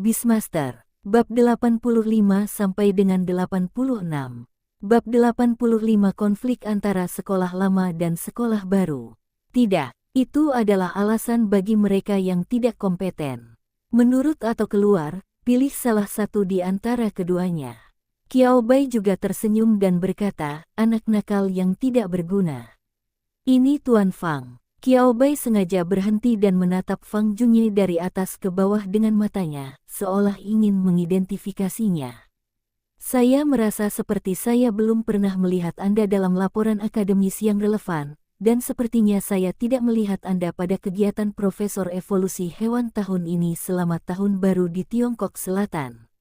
Beastmaster, bab 85 sampai dengan 86. Bab 85 konflik antara sekolah lama dan sekolah baru. Tidak, itu adalah alasan bagi mereka yang tidak kompeten. Menurut atau keluar, pilih salah satu di antara keduanya. Qiao Bai juga tersenyum dan berkata, anak nakal yang tidak berguna. Ini Tuan Fang. Qiao Bai sengaja berhenti dan menatap Fang Junye dari atas ke bawah dengan matanya, seolah ingin mengidentifikasinya. Saya merasa seperti saya belum pernah melihat Anda dalam laporan akademis yang relevan, dan sepertinya saya tidak melihat Anda pada kegiatan Profesor Evolusi Hewan tahun ini selama tahun baru di Tiongkok Selatan.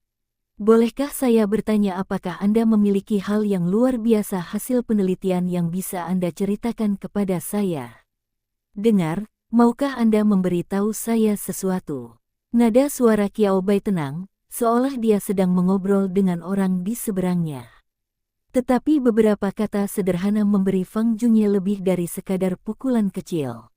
Bolehkah saya bertanya apakah Anda memiliki hal yang luar biasa hasil penelitian yang bisa Anda ceritakan kepada saya? Dengar, maukah Anda memberitahu saya sesuatu? Nada suara Qiao Bai tenang, seolah dia sedang mengobrol dengan orang di seberangnya. Tetapi beberapa kata sederhana memberi Fang Junye lebih dari sekadar pukulan kecil.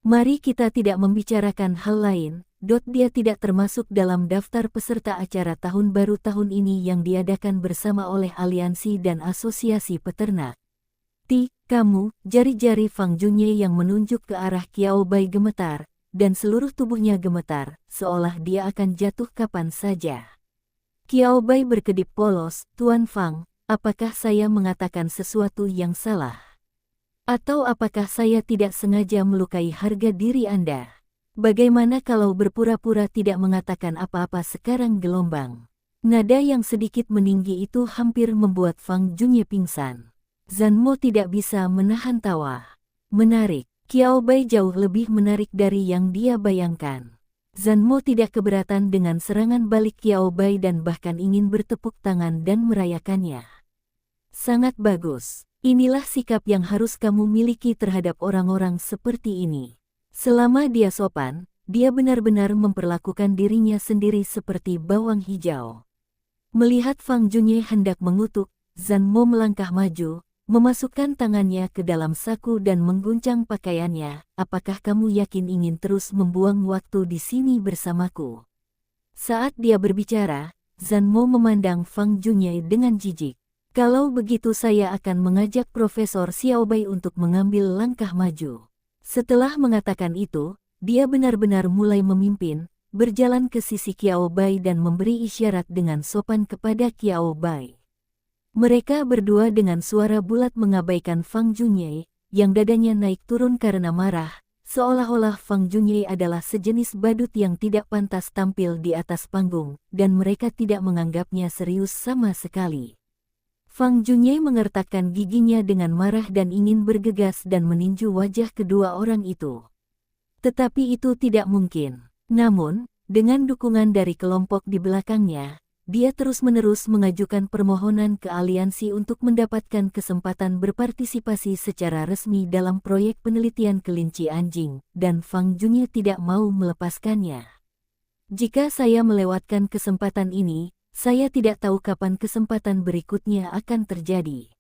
Mari kita tidak membicarakan hal lain. Dia tidak termasuk dalam daftar peserta acara tahun baru tahun ini yang diadakan bersama oleh aliansi dan asosiasi peternak. Kamu, jari-jari Fang Junye yang menunjuk ke arah Qiao Bai gemetar, dan seluruh tubuhnya gemetar, seolah dia akan jatuh kapan saja. Qiao Bai berkedip polos, Tuan Fang, apakah saya mengatakan sesuatu yang salah? Atau apakah saya tidak sengaja melukai harga diri Anda? Bagaimana kalau berpura-pura tidak mengatakan apa-apa sekarang gelombang? Nada yang sedikit meninggi itu hampir membuat Fang Junye pingsan. Zanmo tidak bisa menahan tawa. Menarik, Qiao Bai jauh lebih menarik dari yang dia bayangkan. Zanmo tidak keberatan dengan serangan balik Qiao Bai dan bahkan ingin bertepuk tangan dan merayakannya. Sangat bagus, inilah sikap yang harus kamu miliki terhadap orang-orang seperti ini. Selama dia sopan, dia benar-benar memperlakukan dirinya sendiri seperti bawang hijau. Melihat Fang Junye hendak mengutuk, Zanmo melangkah maju, memasukkan tangannya ke dalam saku dan mengguncang pakaiannya. Apakah kamu yakin ingin terus membuang waktu di sini bersamaku? Saat dia berbicara, Zanmo memandang Fang Junye dengan jijik. Kalau begitu saya akan mengajak Profesor Xiao Bai untuk mengambil langkah maju. Setelah mengatakan itu, dia benar-benar mulai memimpin, berjalan ke sisi Qiao Bai dan memberi isyarat dengan sopan kepada Qiao Bai. Mereka berdua dengan suara bulat mengabaikan Fang Junye, yang dadanya naik turun karena marah, seolah-olah Fang Junye adalah sejenis badut yang tidak pantas tampil di atas panggung, dan mereka tidak menganggapnya serius sama sekali. Fang Junye mengertakkan giginya dengan marah dan ingin bergegas dan meninju wajah kedua orang itu. Tetapi itu tidak mungkin. Namun, dengan dukungan dari kelompok di belakangnya, dia terus-menerus mengajukan permohonan ke aliansi untuk mendapatkan kesempatan berpartisipasi secara resmi dalam proyek penelitian kelinci anjing, dan Fang Junye tidak mau melepaskannya. Jika saya melewatkan kesempatan ini, saya tidak tahu kapan kesempatan berikutnya akan terjadi.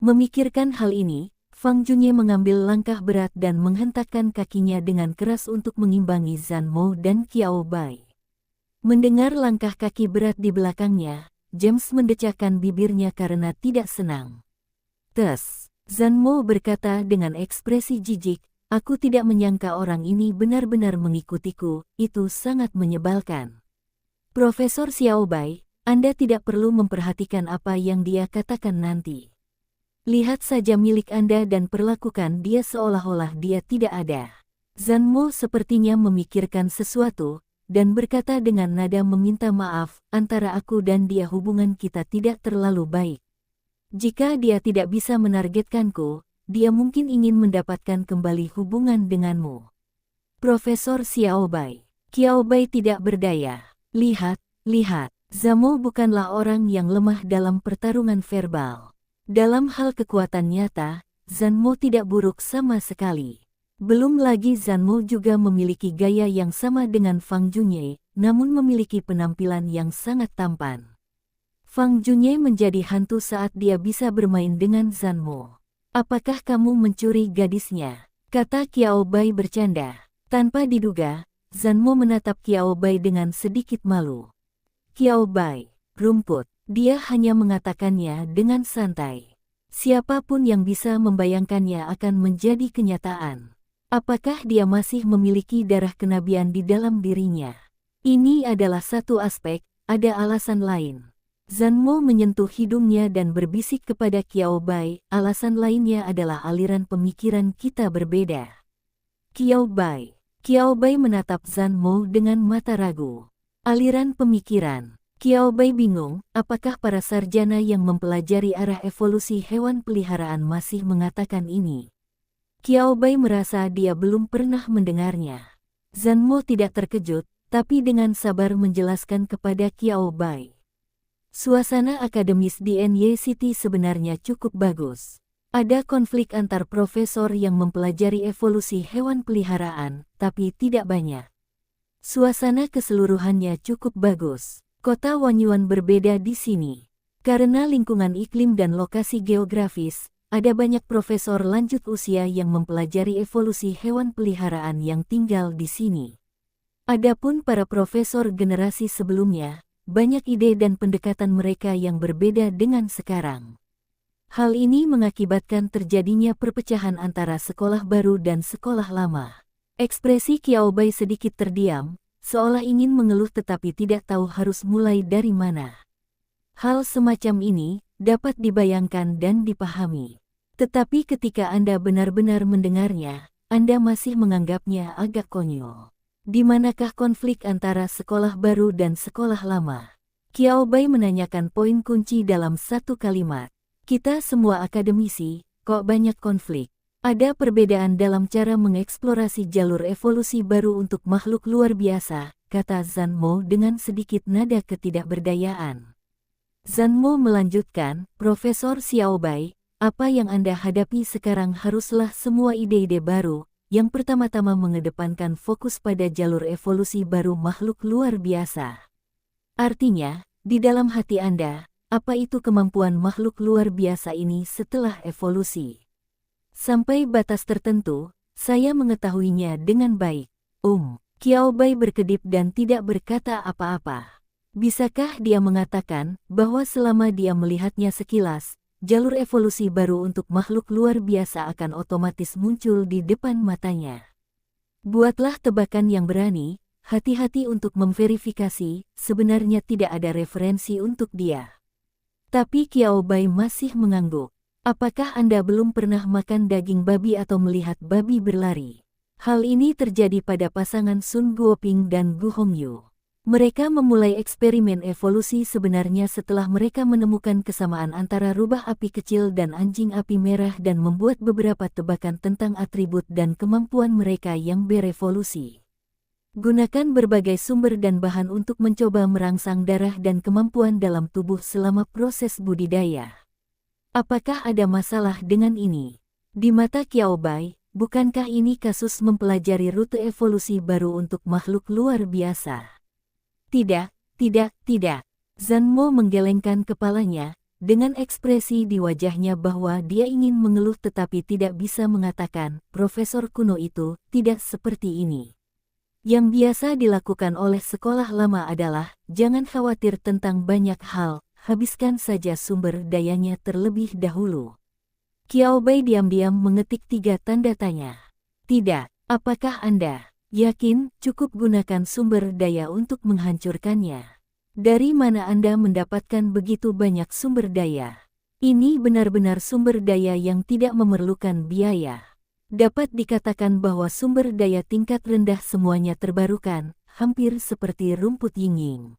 Memikirkan hal ini, Fang Junye mengambil langkah berat dan menghentakkan kakinya dengan keras untuk mengimbangi Zanmo dan Qiao Bai. Mendengar langkah kaki berat di belakangnya, James mendecakkan bibirnya karena tidak senang. Zanmo berkata dengan ekspresi jijik, aku tidak menyangka orang ini benar-benar mengikutiku, itu sangat menyebalkan. Profesor Xiao Bai, Anda tidak perlu memperhatikan apa yang dia katakan nanti. Lihat saja milik Anda dan perlakukan dia seolah-olah dia tidak ada. Zanmo sepertinya memikirkan sesuatu, dan berkata dengan nada meminta maaf, antara aku dan dia hubungan kita tidak terlalu baik. Jika dia tidak bisa menargetkanku, dia mungkin ingin mendapatkan kembali hubungan denganmu. Profesor Xiao Bai. Qiao Bai tidak berdaya. Lihat, Zanmo bukanlah orang yang lemah dalam pertarungan verbal. Dalam hal kekuatan nyata, Zanmo tidak buruk sama sekali. Belum lagi Zanmo juga memiliki gaya yang sama dengan Fang Junye, namun memiliki penampilan yang sangat tampan. Fang Junye menjadi hantu saat dia bisa bermain dengan Zanmo. Apakah kamu mencuri gadisnya? Kata Qiao Bai bercanda. Tanpa diduga, Zanmo menatap Qiao Bai dengan sedikit malu. Qiao Bai, rumput. Dia hanya mengatakannya dengan santai. Siapapun yang bisa membayangkannya akan menjadi kenyataan. Apakah dia masih memiliki darah kenabian di dalam dirinya? Ini adalah satu aspek, ada alasan lain. Zanmo menyentuh hidungnya dan berbisik kepada Qiao Bai, alasan lainnya adalah aliran pemikiran kita berbeda. Qiao Bai. Qiao Bai menatap Zanmo dengan mata ragu. Aliran pemikiran. Qiao Bai bingung, apakah para sarjana yang mempelajari arah evolusi hewan peliharaan masih mengatakan ini. Qiao Bai merasa dia belum pernah mendengarnya. Zanmo tidak terkejut, tapi dengan sabar menjelaskan kepada Qiao Bai. Suasana akademis di NY City sebenarnya cukup bagus. Ada konflik antar profesor yang mempelajari evolusi hewan peliharaan, tapi tidak banyak. Suasana keseluruhannya cukup bagus. Kota Wanyuan berbeda di sini. Karena lingkungan iklim dan lokasi geografis, ada banyak profesor lanjut usia yang mempelajari evolusi hewan peliharaan yang tinggal di sini. Adapun para profesor generasi sebelumnya, banyak ide dan pendekatan mereka yang berbeda dengan sekarang. Hal ini mengakibatkan terjadinya perpecahan antara sekolah baru dan sekolah lama. Ekspresi Qiao Bai sedikit terdiam, seolah ingin mengeluh tetapi tidak tahu harus mulai dari mana. Hal semacam ini dapat dibayangkan dan dipahami. Tetapi ketika Anda benar-benar mendengarnya, Anda masih menganggapnya agak konyol. Di manakah konflik antara sekolah baru dan sekolah lama? Qiao Bai menanyakan poin kunci dalam satu kalimat. Kita semua akademisi, kok banyak konflik? Ada perbedaan dalam cara mengeksplorasi jalur evolusi baru untuk makhluk luar biasa, kata Zanmo dengan sedikit nada ketidakberdayaan. Zanmo melanjutkan, Profesor Xiao Bai, apa yang Anda hadapi sekarang haruslah semua ide-ide baru, yang pertama-tama mengedepankan fokus pada jalur evolusi baru makhluk luar biasa. Artinya, di dalam hati Anda, apa itu kemampuan makhluk luar biasa ini setelah evolusi? Sampai batas tertentu, saya mengetahuinya dengan baik. Qiao Bai berkedip dan tidak berkata apa-apa. Bisakah dia mengatakan bahwa selama dia melihatnya sekilas, jalur evolusi baru untuk makhluk luar biasa akan otomatis muncul di depan matanya? Buatlah tebakan yang berani, hati-hati untuk memverifikasi, sebenarnya tidak ada referensi untuk dia. Tapi Qiao Bai masih mengangguk. Apakah Anda belum pernah makan daging babi atau melihat babi berlari? Hal ini terjadi pada pasangan Sun Guoping dan Gu Hongyu. Mereka memulai eksperimen evolusi sebenarnya setelah mereka menemukan kesamaan antara rubah api kecil dan anjing api merah dan membuat beberapa tebakan tentang atribut dan kemampuan mereka yang berevolusi. Gunakan berbagai sumber dan bahan untuk mencoba merangsang darah dan kemampuan dalam tubuh selama proses budidaya. Apakah ada masalah dengan ini? Di mata Qiao Bai, bukankah ini kasus mempelajari rute evolusi baru untuk makhluk luar biasa? Tidak, tidak. Zanmo menggelengkan kepalanya, dengan ekspresi di wajahnya bahwa dia ingin mengeluh tetapi tidak bisa mengatakan, Profesor kuno itu tidak seperti ini. Yang biasa dilakukan oleh sekolah lama adalah, jangan khawatir tentang banyak hal, habiskan saja sumber dayanya terlebih dahulu. Qiao Bai diam-diam mengetik 3 tanda tanya. Tidak, apakah Anda yakin cukup gunakan sumber daya untuk menghancurkannya? Dari mana Anda mendapatkan begitu banyak sumber daya? Ini benar-benar sumber daya yang tidak memerlukan biaya. Dapat dikatakan bahwa sumber daya tingkat rendah semuanya terbarukan, hampir seperti rumput yingying.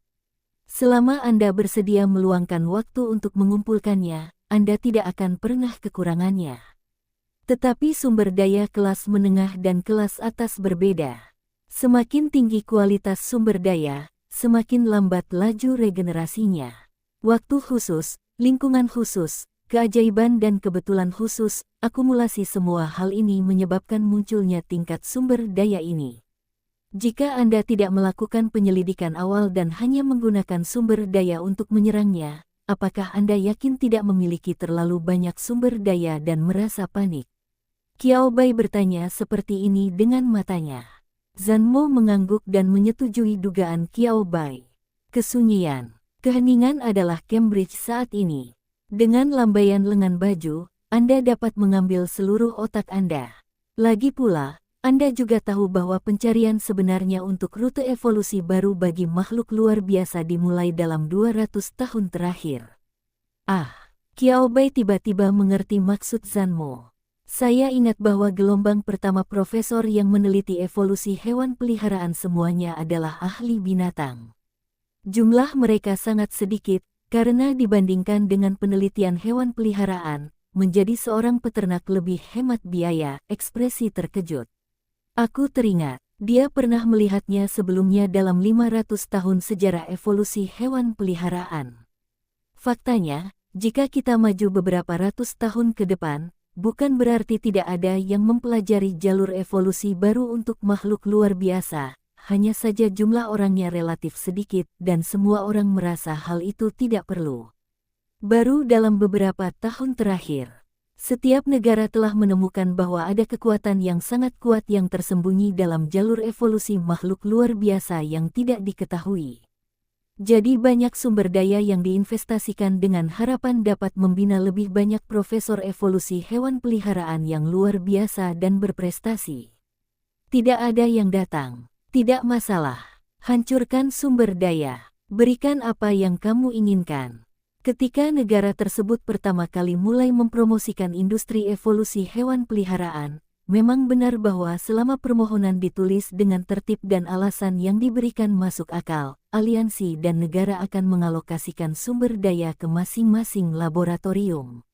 Selama Anda bersedia meluangkan waktu untuk mengumpulkannya, Anda tidak akan pernah kekurangannya. Tetapi sumber daya kelas menengah dan kelas atas berbeda. Semakin tinggi kualitas sumber daya, semakin lambat laju regenerasinya. Waktu khusus, lingkungan khusus, keajaiban dan kebetulan khusus, akumulasi semua hal ini menyebabkan munculnya tingkat sumber daya ini. Jika Anda tidak melakukan penyelidikan awal dan hanya menggunakan sumber daya untuk menyerangnya, apakah Anda yakin tidak memiliki terlalu banyak sumber daya dan merasa panik? Qiao Bai bertanya seperti ini dengan matanya. Zanmo mengangguk dan menyetujui dugaan Qiao Bai. Kesunyian, keheningan adalah Cambridge saat ini. Dengan lambaian lengan baju, Anda dapat mengambil seluruh otak Anda. Lagi pula, Anda juga tahu bahwa pencarian sebenarnya untuk rute evolusi baru bagi makhluk luar biasa dimulai dalam 200 tahun terakhir. Qiao Bai tiba-tiba mengerti maksud Zanmo. Saya ingat bahwa gelombang pertama profesor yang meneliti evolusi hewan peliharaan semuanya adalah ahli binatang. Jumlah mereka sangat sedikit, karena dibandingkan dengan penelitian hewan peliharaan, menjadi seorang peternak lebih hemat biaya, ekspresi terkejut. Aku teringat, dia pernah melihatnya sebelumnya dalam 500 tahun sejarah evolusi hewan peliharaan. Faktanya, jika kita maju beberapa ratus tahun ke depan, bukan berarti tidak ada yang mempelajari jalur evolusi baru untuk makhluk luar biasa, hanya saja jumlah orangnya relatif sedikit dan semua orang merasa hal itu tidak perlu. Baru dalam beberapa tahun terakhir, setiap negara telah menemukan bahwa ada kekuatan yang sangat kuat yang tersembunyi dalam jalur evolusi makhluk luar biasa yang tidak diketahui. Jadi banyak sumber daya yang diinvestasikan dengan harapan dapat membina lebih banyak profesor evolusi hewan peliharaan yang luar biasa dan berprestasi. Tidak ada yang datang, tidak masalah. Hancurkan sumber daya, berikan apa yang kamu inginkan. Ketika negara tersebut pertama kali mulai mempromosikan industri evolusi hewan peliharaan, memang benar bahwa selama permohonan ditulis dengan tertib dan alasan yang diberikan masuk akal, aliansi dan negara akan mengalokasikan sumber daya ke masing-masing laboratorium.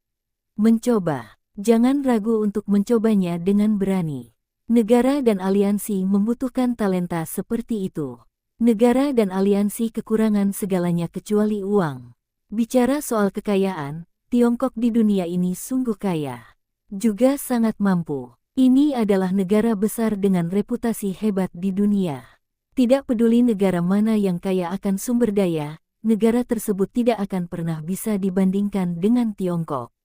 Mencoba, jangan ragu untuk mencobanya dengan berani. Negara dan aliansi membutuhkan talenta seperti itu. Negara dan aliansi kekurangan segalanya kecuali uang. Bicara soal kekayaan, Tiongkok di dunia ini sungguh kaya. Juga sangat mampu. Ini adalah negara besar dengan reputasi hebat di dunia. Tidak peduli negara mana yang kaya akan sumber daya, negara tersebut tidak akan pernah bisa dibandingkan dengan Tiongkok.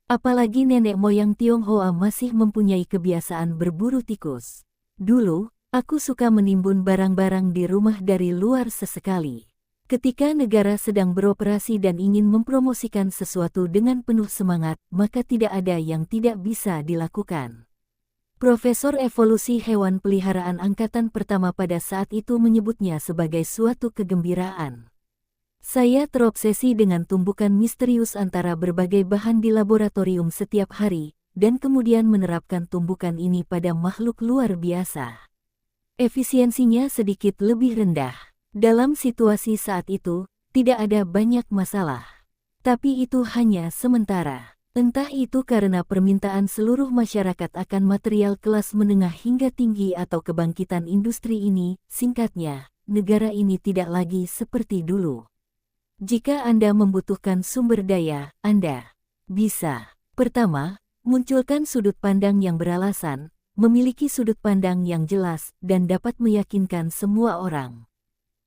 Apalagi nenek moyang Tionghoa masih mempunyai kebiasaan berburu tikus. Dulu, aku suka menimbun barang-barang di rumah dari luar sesekali. Ketika negara sedang beroperasi dan ingin mempromosikan sesuatu dengan penuh semangat, maka tidak ada yang tidak bisa dilakukan. Profesor evolusi hewan peliharaan angkatan pertama pada saat itu menyebutnya sebagai suatu kegembiraan. Saya terobsesi dengan tumbukan misterius antara berbagai bahan di laboratorium setiap hari, dan kemudian menerapkan tumbukan ini pada makhluk luar biasa. Efisiensinya sedikit lebih rendah. Dalam situasi saat itu, tidak ada banyak masalah. Tapi itu hanya sementara. Entah itu karena permintaan seluruh masyarakat akan material kelas menengah hingga tinggi atau kebangkitan industri ini, singkatnya, negara ini tidak lagi seperti dulu. Jika Anda membutuhkan sumber daya, Anda bisa. Pertama, munculkan sudut pandang yang beralasan, memiliki sudut pandang yang jelas, dan dapat meyakinkan semua orang.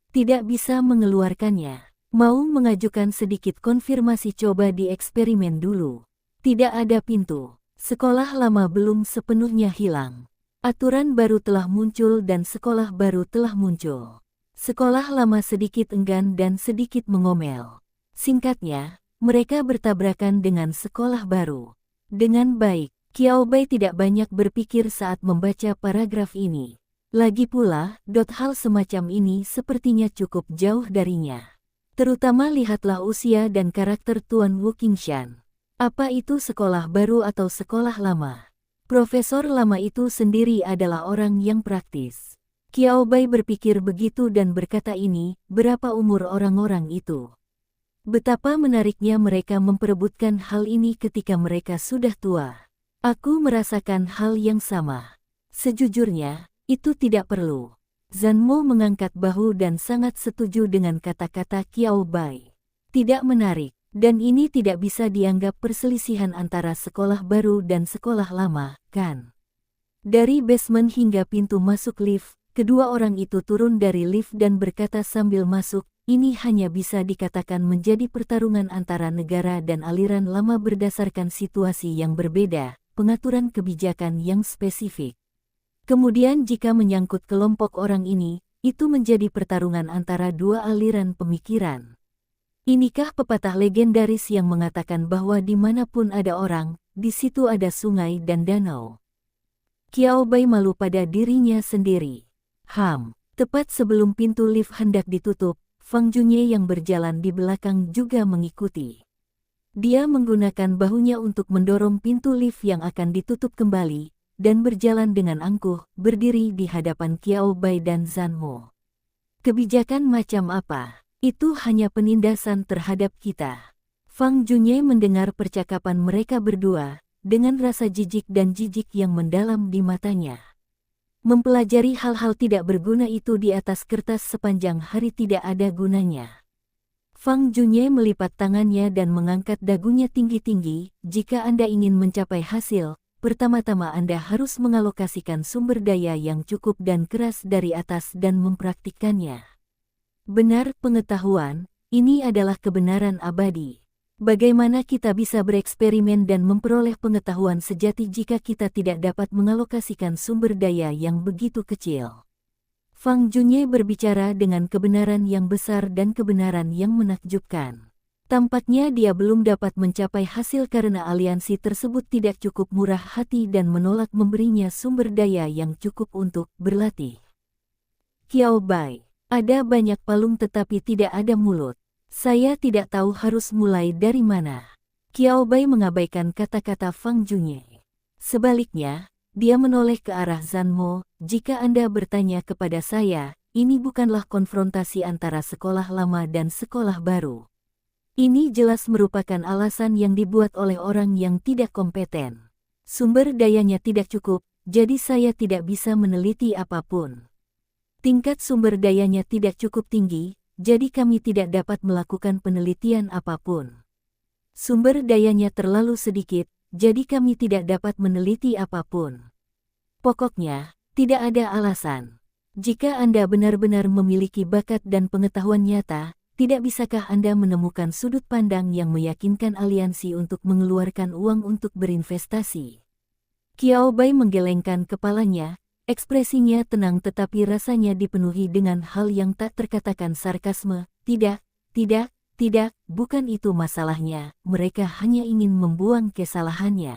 Tidak bisa mengeluarkannya. Mau mengajukan sedikit konfirmasi, coba dieksperimen dulu. Tidak ada pintu. Sekolah lama belum sepenuhnya hilang. Aturan baru telah muncul dan sekolah baru telah muncul. Sekolah lama sedikit enggan dan sedikit mengomel. Singkatnya, mereka bertabrakan dengan sekolah baru. Dengan baik, Qiao Bai tidak banyak berpikir saat membaca paragraf ini. Lagi pula, hal semacam ini sepertinya cukup jauh darinya. Terutama lihatlah usia dan karakter Tuan Wu Qingshan. Apa itu sekolah baru atau sekolah lama? Profesor lama itu sendiri adalah orang yang praktis. Qiao Bai berpikir begitu dan berkata, ini, berapa umur orang-orang itu? Betapa menariknya mereka memperebutkan hal ini ketika mereka sudah tua. Aku merasakan hal yang sama. Sejujurnya, itu tidak perlu. Zanmo mengangkat bahu dan sangat setuju dengan kata-kata Qiao Bai. Tidak menarik. Dan ini tidak bisa dianggap perselisihan antara sekolah baru dan sekolah lama, kan? Dari basement hingga pintu masuk lift, kedua orang itu turun dari lift dan berkata sambil masuk, ini hanya bisa dikatakan menjadi pertarungan antara negara dan aliran lama berdasarkan situasi yang berbeda, pengaturan kebijakan yang spesifik. Kemudian jika menyangkut kelompok orang ini, itu menjadi pertarungan antara dua aliran pemikiran. Inikah pepatah legendaris yang mengatakan bahwa dimanapun ada orang, di situ ada sungai dan danau. Qiao Bai malu pada dirinya sendiri. Tepat sebelum pintu lift hendak ditutup, Fang Junye yang berjalan di belakang juga mengikuti. Dia menggunakan bahunya untuk mendorong pintu lift yang akan ditutup kembali, dan berjalan dengan angkuh, berdiri di hadapan Qiao Bai dan Zhan Mo. Kebijakan macam apa? Itu hanya penindasan terhadap kita. Fang Junye mendengar percakapan mereka berdua, dengan rasa jijik dan jijik yang mendalam di matanya. Mempelajari hal-hal tidak berguna itu di atas kertas sepanjang hari tidak ada gunanya. Fang Junye melipat tangannya dan mengangkat dagunya tinggi-tinggi. Jika Anda ingin mencapai hasil, pertama-tama Anda harus mengalokasikan sumber daya yang cukup dan keras dari atas dan mempraktikkannya. Benar pengetahuan, ini adalah kebenaran abadi. Bagaimana kita bisa bereksperimen dan memperoleh pengetahuan sejati jika kita tidak dapat mengalokasikan sumber daya yang begitu kecil? Fang Junye berbicara dengan kebenaran yang besar dan kebenaran yang menakjubkan. Tampaknya dia belum dapat mencapai hasil karena aliansi tersebut tidak cukup murah hati dan menolak memberinya sumber daya yang cukup untuk berlatih. Qiao Bai, ada banyak palung tetapi tidak ada mulut. Saya tidak tahu harus mulai dari mana. Qiao Bai mengabaikan kata-kata Fang Junye. Sebaliknya, dia menoleh ke arah Zhan Mo. Jika Anda bertanya kepada saya, ini bukanlah konfrontasi antara sekolah lama dan sekolah baru. Ini jelas merupakan alasan yang dibuat oleh orang yang tidak kompeten. Sumber dayanya tidak cukup, jadi saya tidak bisa meneliti apapun. Tingkat sumber dayanya tidak cukup tinggi, jadi kami tidak dapat melakukan penelitian apapun. Sumber dayanya terlalu sedikit, jadi kami tidak dapat meneliti apapun. Pokoknya, tidak ada alasan. Jika Anda benar-benar memiliki bakat dan pengetahuan nyata, tidak bisakah Anda menemukan sudut pandang yang meyakinkan aliansi untuk mengeluarkan uang untuk berinvestasi? Qiao Bai menggelengkan kepalanya. Ekspresinya tenang tetapi rasanya dipenuhi dengan hal yang tak terkatakan sarkasme. Tidak, bukan itu masalahnya, mereka hanya ingin membuang kesalahannya.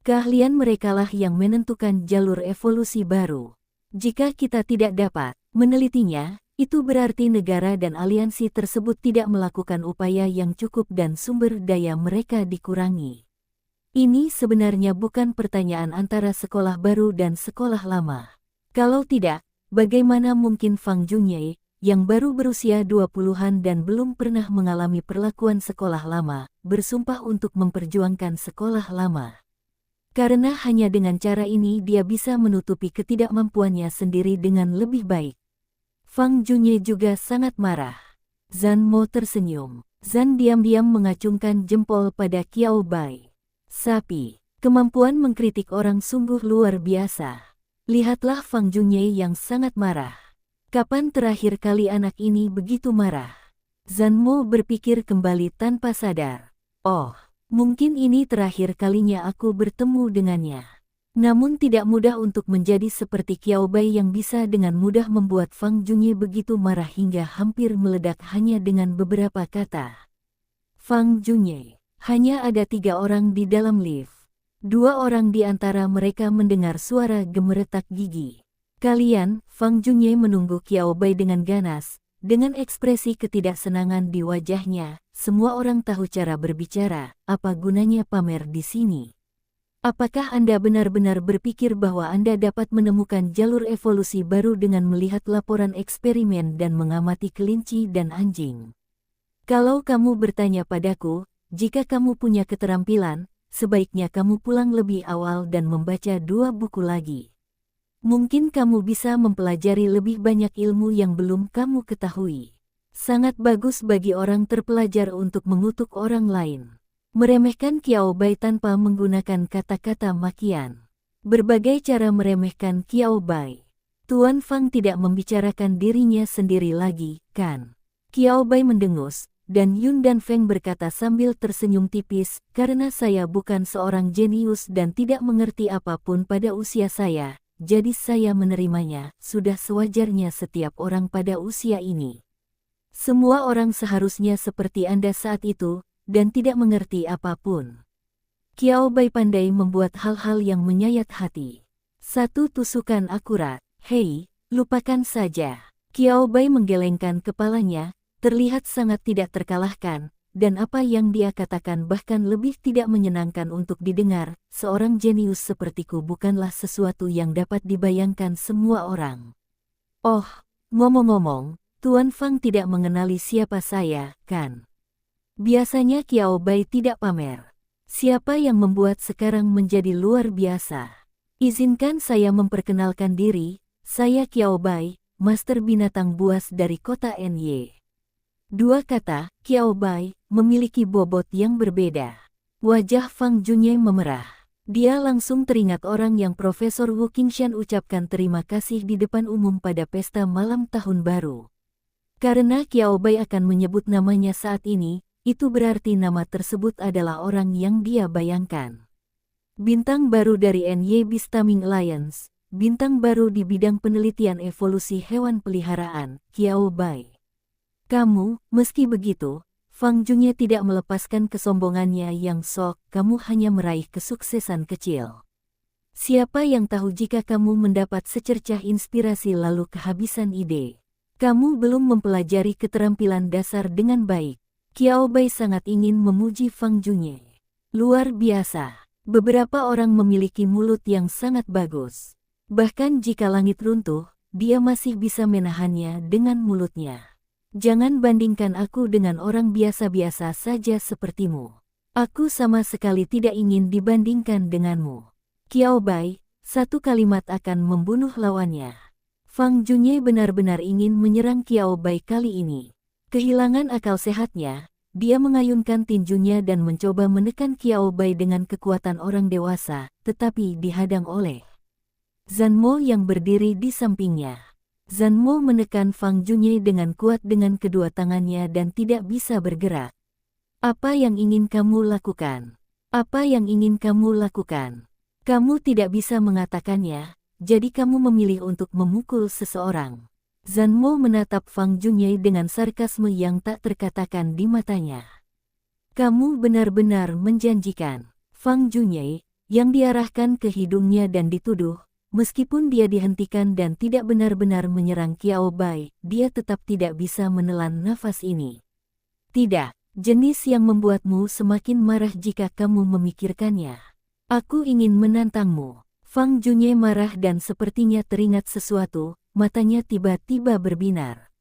Keahlian merekalah yang menentukan jalur evolusi baru. Jika kita tidak dapat menelitinya, itu berarti negara dan aliansi tersebut tidak melakukan upaya yang cukup dan sumber daya mereka dikurangi. Ini sebenarnya bukan pertanyaan antara sekolah baru dan sekolah lama. Kalau tidak, bagaimana mungkin Fang Junye, yang baru berusia 20-an dan belum pernah mengalami perlakuan sekolah lama, bersumpah untuk memperjuangkan sekolah lama? Karena hanya dengan cara ini dia bisa menutupi ketidakmampuannya sendiri dengan lebih baik. Fang Junye juga sangat marah. Zhan Mo tersenyum. Zhan diam-diam mengacungkan jempol pada Qiao Bai. Sapi, kemampuan mengkritik orang sungguh luar biasa. Lihatlah Fang Junye yang sangat marah. Kapan terakhir kali anak ini begitu marah? Zhan Mo berpikir kembali tanpa sadar. Oh, mungkin ini terakhir kalinya aku bertemu dengannya. Namun tidak mudah untuk menjadi seperti Qiao Bai yang bisa dengan mudah membuat Fang Junye begitu marah hingga hampir meledak hanya dengan beberapa kata. Fang Junye. Hanya ada 3 orang di dalam lift. 2 orang di antara mereka mendengar suara gemeretak gigi. Kalian, Fang Junye menunggu Qiao Bai dengan ganas, dengan ekspresi ketidaksenangan di wajahnya. Semua orang tahu cara berbicara, apa gunanya pamer di sini? Apakah Anda benar-benar berpikir bahwa Anda dapat menemukan jalur evolusi baru dengan melihat laporan eksperimen dan mengamati kelinci dan anjing? Kalau kamu bertanya padaku, jika kamu punya keterampilan, sebaiknya kamu pulang lebih awal dan membaca 2 buku lagi. Mungkin kamu bisa mempelajari lebih banyak ilmu yang belum kamu ketahui. Sangat bagus bagi orang terpelajar untuk mengutuk orang lain. Meremehkan Qiao Bai tanpa menggunakan kata-kata makian. Berbagai cara meremehkan Qiao Bai. Tuan Fang tidak membicarakan dirinya sendiri lagi, kan? Qiao Bai mendengus. Dan Yun dan Feng berkata sambil tersenyum tipis, karena saya bukan seorang jenius dan tidak mengerti apapun pada usia saya, jadi saya menerimanya. Sudah sewajarnya setiap orang pada usia ini. Semua orang seharusnya seperti Anda saat itu, dan tidak mengerti apapun. Qiao Bai pandai membuat hal-hal yang menyayat hati. Satu tusukan akurat. Hei, lupakan saja. Qiao Bai menggelengkan kepalanya, terlihat sangat tidak terkalahkan, dan apa yang dia katakan bahkan lebih tidak menyenangkan untuk didengar. Seorang jenius sepertiku bukanlah sesuatu yang dapat dibayangkan semua orang. Oh, ngomong-ngomong, Tuan Fang tidak mengenali siapa saya, kan? Biasanya Qiao Bai tidak pamer. Siapa yang membuat sekarang menjadi luar biasa? Izinkan saya memperkenalkan diri, saya Qiao Bai, Master Binatang Buas dari kota Ny. Dua kata, Qiao Bai, memiliki bobot yang berbeda. Wajah Fang Junye memerah. Dia langsung teringat orang yang Profesor Wu Qingshan ucapkan terima kasih di depan umum pada pesta malam tahun baru. Karena Qiao Bai akan menyebut namanya saat ini, itu berarti nama tersebut adalah orang yang dia bayangkan. Bintang baru dari Ny Beastaming Alliance, bintang baru di bidang penelitian evolusi hewan peliharaan, Qiao Bai. Kamu, meski begitu, Fang Junye tidak melepaskan kesombongannya yang sok, kamu hanya meraih kesuksesan kecil. Siapa yang tahu jika kamu mendapat secercah inspirasi lalu kehabisan ide. Kamu belum mempelajari keterampilan dasar dengan baik. Qiao Bai sangat ingin memuji Fang Junye. Luar biasa. Beberapa orang memiliki mulut yang sangat bagus. Bahkan jika langit runtuh, dia masih bisa menahannya dengan mulutnya. Jangan bandingkan aku dengan orang biasa-biasa saja sepertimu. Aku sama sekali tidak ingin dibandingkan denganmu. Qiao Bai, satu kalimat akan membunuh lawannya. Fang Junye benar-benar ingin menyerang Qiao Bai kali ini. Kehilangan akal sehatnya, dia mengayunkan tinjunya dan mencoba menekan Qiao Bai dengan kekuatan orang dewasa, tetapi dihadang oleh Zhan Mo yang berdiri di sampingnya. Zhan Mo menekan Fang Junye dengan kuat dengan kedua tangannya dan tidak bisa bergerak. Apa yang ingin kamu lakukan? Apa yang ingin kamu lakukan? Kamu tidak bisa mengatakannya, jadi kamu memilih untuk memukul seseorang. Zhan Mo menatap Fang Junye dengan sarkasme yang tak terkatakan di matanya. Kamu benar-benar menjanjikan. Fang Junye, yang diarahkan ke hidungnya dan dituduh, meskipun dia dihentikan dan tidak benar-benar menyerang Qiao Bai, dia tetap tidak bisa menelan nafas ini. Tidak, jenis yang membuatmu semakin marah jika kamu memikirkannya. Aku ingin menantangmu. Fang Junye marah dan sepertinya teringat sesuatu, matanya tiba-tiba berbinar.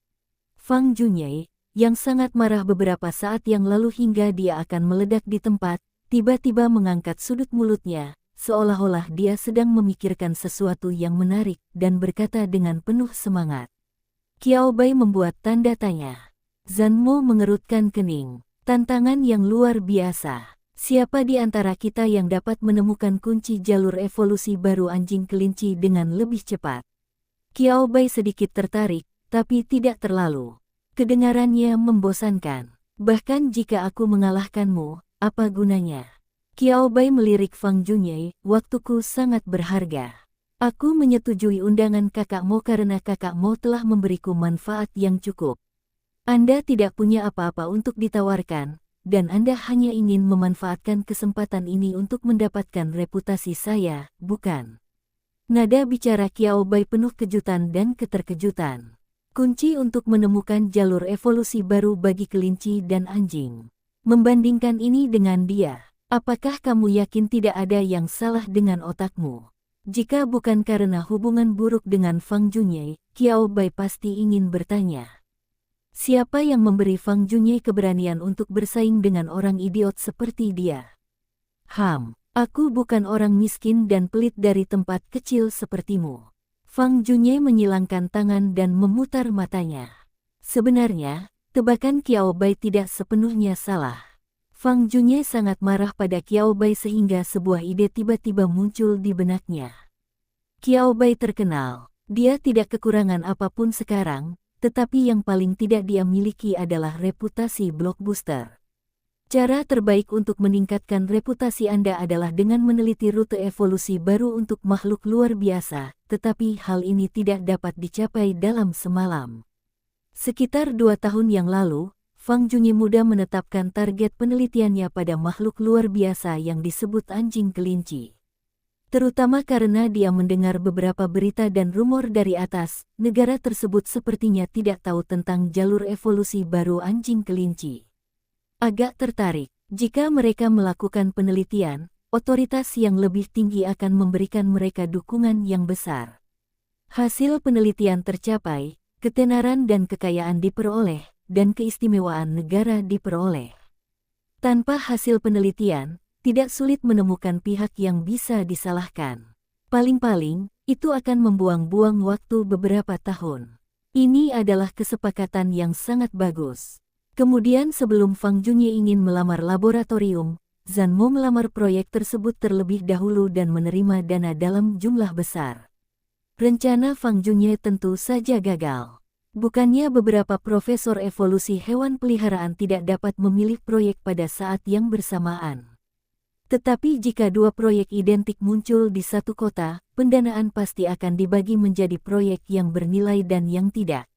Fang Junye, yang sangat marah beberapa saat yang lalu hingga dia akan meledak di tempat, tiba-tiba mengangkat sudut mulutnya, seolah-olah dia sedang memikirkan sesuatu yang menarik, dan berkata dengan penuh semangat. Qiao Bai membuat tanda tanya. Zhan Mo mengerutkan kening. Tantangan yang luar biasa. Siapa di antara kita yang dapat menemukan kunci jalur evolusi baru anjing kelinci dengan lebih cepat? Qiao Bai sedikit tertarik, tapi tidak terlalu. Kedengarannya membosankan. Bahkan jika aku mengalahkanmu, apa gunanya? Qiao Bai melirik Fang Junye, waktuku sangat berharga. Aku menyetujui undangan Kakak Mo karena Kakak Mo telah memberiku manfaat yang cukup. Anda tidak punya apa-apa untuk ditawarkan, dan Anda hanya ingin memanfaatkan kesempatan ini untuk mendapatkan reputasi saya, bukan? Nada bicara Qiao Bai penuh kejutan dan keterkejutan. Kunci untuk menemukan jalur evolusi baru bagi kelinci dan anjing. Membandingkan ini dengan dia. Apakah kamu yakin tidak ada yang salah dengan otakmu? Jika bukan karena hubungan buruk dengan Fang Junye, Qiao Bai pasti ingin bertanya. Siapa yang memberi Fang Junye keberanian untuk bersaing dengan orang idiot seperti dia? Aku bukan orang miskin dan pelit dari tempat kecil sepertimu. Fang Junye menyilangkan tangan dan memutar matanya. Sebenarnya, tebakan Qiao Bai tidak sepenuhnya salah. Fang Junye sangat marah pada Qiao Bai sehingga sebuah ide tiba-tiba muncul di benaknya. Qiao Bai terkenal, dia tidak kekurangan apapun sekarang, tetapi yang paling tidak dia miliki adalah reputasi blockbuster. Cara terbaik untuk meningkatkan reputasi Anda adalah dengan meneliti rute evolusi baru untuk makhluk luar biasa, tetapi hal ini tidak dapat dicapai dalam semalam. Sekitar 2 tahun yang lalu, Fang Junyi muda menetapkan target penelitiannya pada makhluk luar biasa yang disebut anjing kelinci. Terutama karena dia mendengar beberapa berita dan rumor dari atas, negara tersebut sepertinya tidak tahu tentang jalur evolusi baru anjing kelinci. Agak tertarik, jika mereka melakukan penelitian, otoritas yang lebih tinggi akan memberikan mereka dukungan yang besar. Hasil penelitian tercapai, ketenaran dan kekayaan diperoleh, dan keistimewaan negara diperoleh. Tanpa hasil penelitian, tidak sulit menemukan pihak yang bisa disalahkan. Paling-paling, itu akan membuang-buang waktu beberapa tahun. Ini adalah kesepakatan yang sangat bagus. Kemudian sebelum Fang Junyi ingin melamar laboratorium, Zhan Mo melamar proyek tersebut terlebih dahulu dan menerima dana dalam jumlah besar. Rencana Fang Junyi tentu saja gagal. Bukannya beberapa profesor evolusi hewan peliharaan tidak dapat memilih proyek pada saat yang bersamaan. Tetapi jika dua proyek identik muncul di satu kota, pendanaan pasti akan dibagi menjadi proyek yang bernilai dan yang tidak.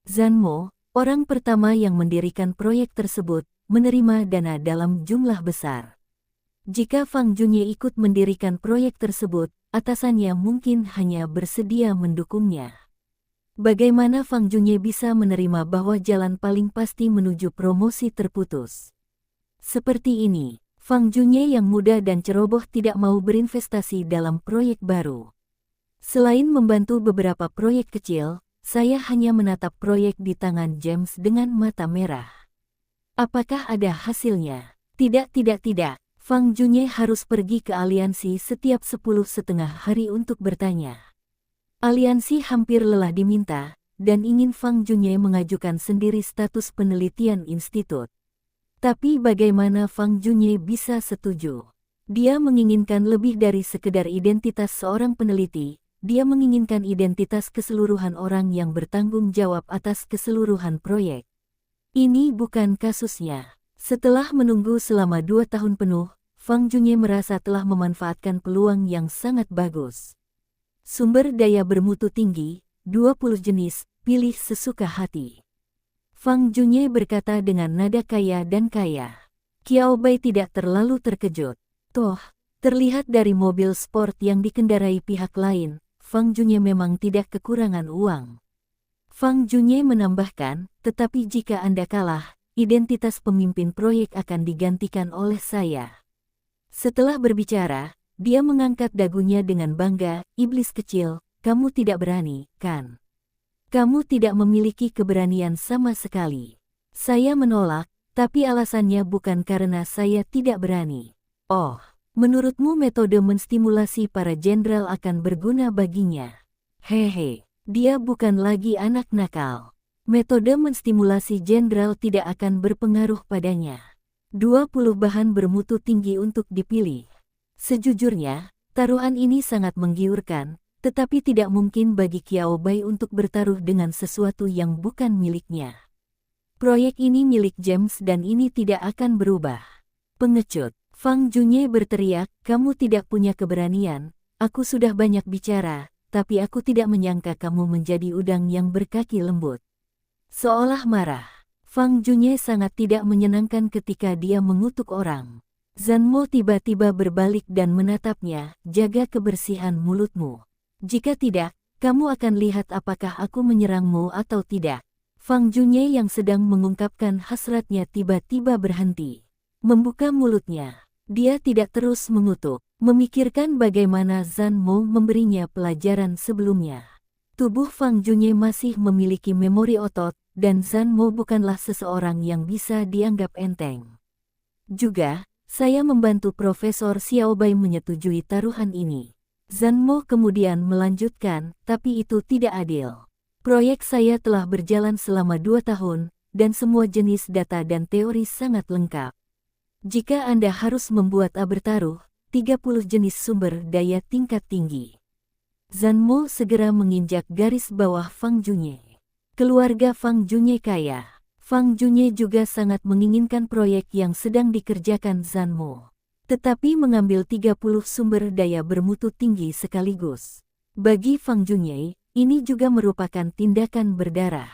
Zhan Mo, orang pertama yang mendirikan proyek tersebut, menerima dana dalam jumlah besar. Jika Fang Junyi ikut mendirikan proyek tersebut, atasannya mungkin hanya bersedia mendukungnya. Bagaimana Fang Junyi bisa menerima bahwa jalan paling pasti menuju promosi terputus? Seperti ini. Fang Junyi yang muda dan ceroboh tidak mau berinvestasi dalam proyek baru. Selain membantu beberapa proyek kecil, saya hanya menatap proyek di tangan James dengan mata merah. Apakah ada hasilnya? Tidak. Fang Junyi harus pergi ke aliansi setiap 10,5 hari untuk bertanya. Aliansi hampir lelah diminta, dan ingin Fang Junyi mengajukan sendiri status penelitian institut. Tapi bagaimana Fang Junyi bisa setuju? Dia menginginkan lebih dari sekedar identitas seorang peneliti, dia menginginkan identitas keseluruhan orang yang bertanggung jawab atas keseluruhan proyek. Ini bukan kasusnya. Setelah menunggu selama 2 tahun penuh, Fang Junyi merasa telah memanfaatkan peluang yang sangat bagus. Sumber daya bermutu tinggi, 20 jenis, pilih sesuka hati. Fang Junyi berkata dengan nada kaya dan kaya. Qiao Bai tidak terlalu terkejut. Toh, terlihat dari mobil sport yang dikendarai pihak lain, Fang Junyi memang tidak kekurangan uang. Fang Junyi menambahkan, tetapi jika Anda kalah, identitas pemimpin proyek akan digantikan oleh saya. Setelah berbicara, dia mengangkat dagunya dengan bangga, iblis kecil, kamu tidak berani, kan? Kamu tidak memiliki keberanian sama sekali. Saya menolak, tapi alasannya bukan karena saya tidak berani. Oh, menurutmu metode menstimulasi para jenderal akan berguna baginya? Hehe, dia bukan lagi anak nakal. Metode menstimulasi jenderal tidak akan berpengaruh padanya. 20 bahan bermutu tinggi untuk dipilih. Sejujurnya, taruhan ini sangat menggiurkan. Tetapi tidak mungkin bagi Qiao Bai untuk bertaruh dengan sesuatu yang bukan miliknya. Proyek ini milik James dan ini tidak akan berubah. Pengecut, Fang Junyi berteriak, kamu tidak punya keberanian, aku sudah banyak bicara, tapi aku tidak menyangka kamu menjadi udang yang berkaki lembut. Seolah marah, Fang Junyi sangat tidak menyenangkan ketika dia mengutuk orang. Zhan Mo tiba-tiba berbalik dan menatapnya, jaga kebersihan mulutmu. Jika tidak, kamu akan lihat apakah aku menyerangmu atau tidak. Fang Junyi yang sedang mengungkapkan hasratnya tiba-tiba berhenti. Membuka mulutnya. Dia tidak terus mengutuk, memikirkan bagaimana Zhan Mo memberinya pelajaran sebelumnya. Tubuh Fang Junyi masih memiliki memori otot, dan Zhan Mo bukanlah seseorang yang bisa dianggap enteng. Juga, saya membantu Profesor Xiao Bai menyetujui taruhan ini. Zhan Mo kemudian melanjutkan, tapi itu tidak adil. Proyek saya telah berjalan selama 2 tahun, dan semua jenis data dan teori sangat lengkap. Jika Anda harus membuat bertaruh, 30 jenis sumber daya tingkat tinggi. Zhan Mo segera menginjak garis bawah Fang Junyi. Keluarga Fang Junyi kaya. Fang Junye juga sangat menginginkan proyek yang sedang dikerjakan Zanmo. Tetapi mengambil 30 sumber daya bermutu tinggi sekaligus. Bagi Fang Junye, ini juga merupakan tindakan berdarah.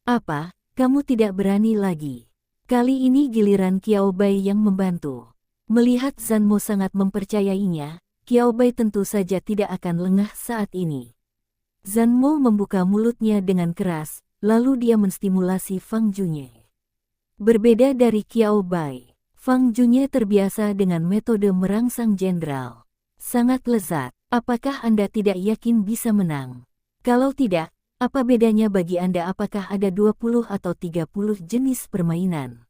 Apa, kamu tidak berani lagi? Kali ini giliran Qiao Bai yang membantu. Melihat Zanmo sangat mempercayainya, Qiao Bai tentu saja tidak akan lengah saat ini. Zanmo membuka mulutnya dengan keras, lalu dia menstimulasi Fang Junye. Berbeda dari Qiao Bai, Fang Junye terbiasa dengan metode merangsang jenderal. Sangat lezat. Apakah Anda tidak yakin bisa menang? Kalau tidak, apa bedanya bagi Anda apakah ada 20 atau 30 jenis permainan?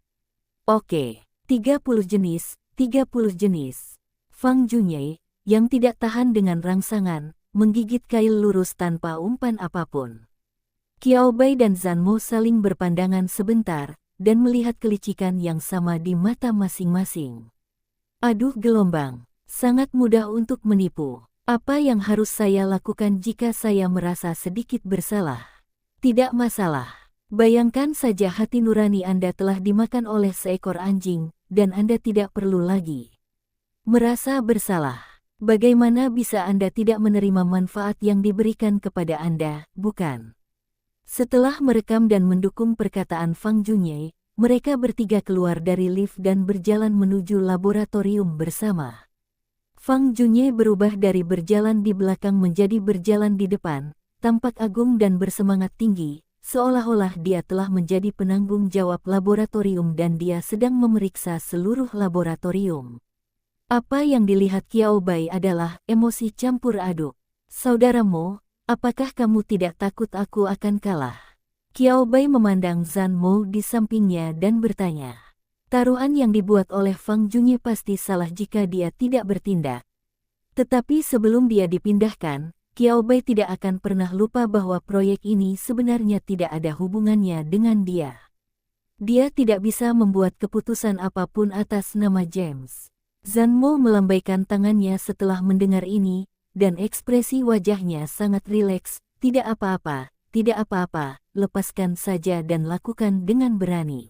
Oke, 30 jenis, 30 jenis. Fang Junye, yang tidak tahan dengan rangsangan, menggigit kail lurus tanpa umpan apapun. Qiao Bai dan Zanmo saling berpandangan sebentar, dan melihat kelicikan yang sama di mata masing-masing. Aduh gelombang, sangat mudah untuk menipu. Apa yang harus saya lakukan jika saya merasa sedikit bersalah? Tidak masalah. Bayangkan saja hati nurani Anda telah dimakan oleh seekor anjing, dan Anda tidak perlu lagi merasa bersalah. Bagaimana bisa Anda tidak menerima manfaat yang diberikan kepada Anda, bukan? Setelah merekam dan mendukung perkataan Fang Junye, mereka bertiga keluar dari lift dan berjalan menuju laboratorium bersama. Fang Junye berubah dari berjalan di belakang menjadi berjalan di depan, tampak agung dan bersemangat tinggi, seolah-olah dia telah menjadi penanggung jawab laboratorium dan dia sedang memeriksa seluruh laboratorium. Apa yang dilihat Qiao Bai adalah emosi campur aduk. Saudaramu, apakah kamu tidak takut aku akan kalah? Qiao Bai memandang Zanmo di sampingnya dan bertanya. Taruhan yang dibuat oleh Fang Junye pasti salah jika dia tidak bertindak. Tetapi sebelum dia dipindahkan, Qiao Bai tidak akan pernah lupa bahwa proyek ini sebenarnya tidak ada hubungannya dengan dia. Dia tidak bisa membuat keputusan apapun atas nama James. Zanmo melambaikan tangannya setelah mendengar ini, dan ekspresi wajahnya sangat rileks. Tidak apa-apa, tidak apa-apa, lepaskan saja dan lakukan dengan berani.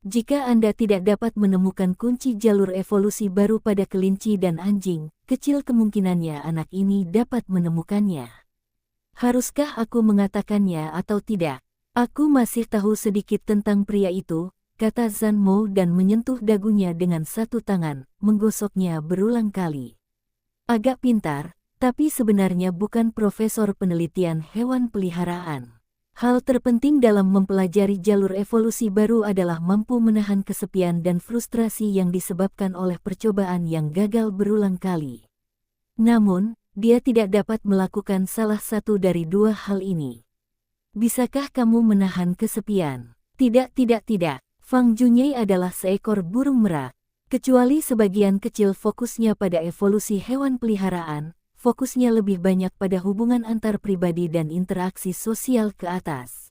Jika Anda tidak dapat menemukan kunci jalur evolusi baru pada kelinci dan anjing, kecil kemungkinannya anak ini dapat menemukannya. Haruskah aku mengatakannya atau tidak? Aku masih tahu sedikit tentang pria itu, kata Zanmo dan menyentuh dagunya dengan satu tangan, menggosoknya berulang kali. Agak pintar, tapi sebenarnya bukan profesor penelitian hewan peliharaan. Hal terpenting dalam mempelajari jalur evolusi baru adalah mampu menahan kesepian dan frustrasi yang disebabkan oleh percobaan yang gagal berulang kali. Namun, dia tidak dapat melakukan salah satu dari dua hal ini. Bisakah kamu menahan kesepian? Tidak. Fang Junye adalah seekor burung merak. Kecuali sebagian kecil fokusnya pada evolusi hewan peliharaan, fokusnya lebih banyak pada hubungan antar pribadi dan interaksi sosial ke atas.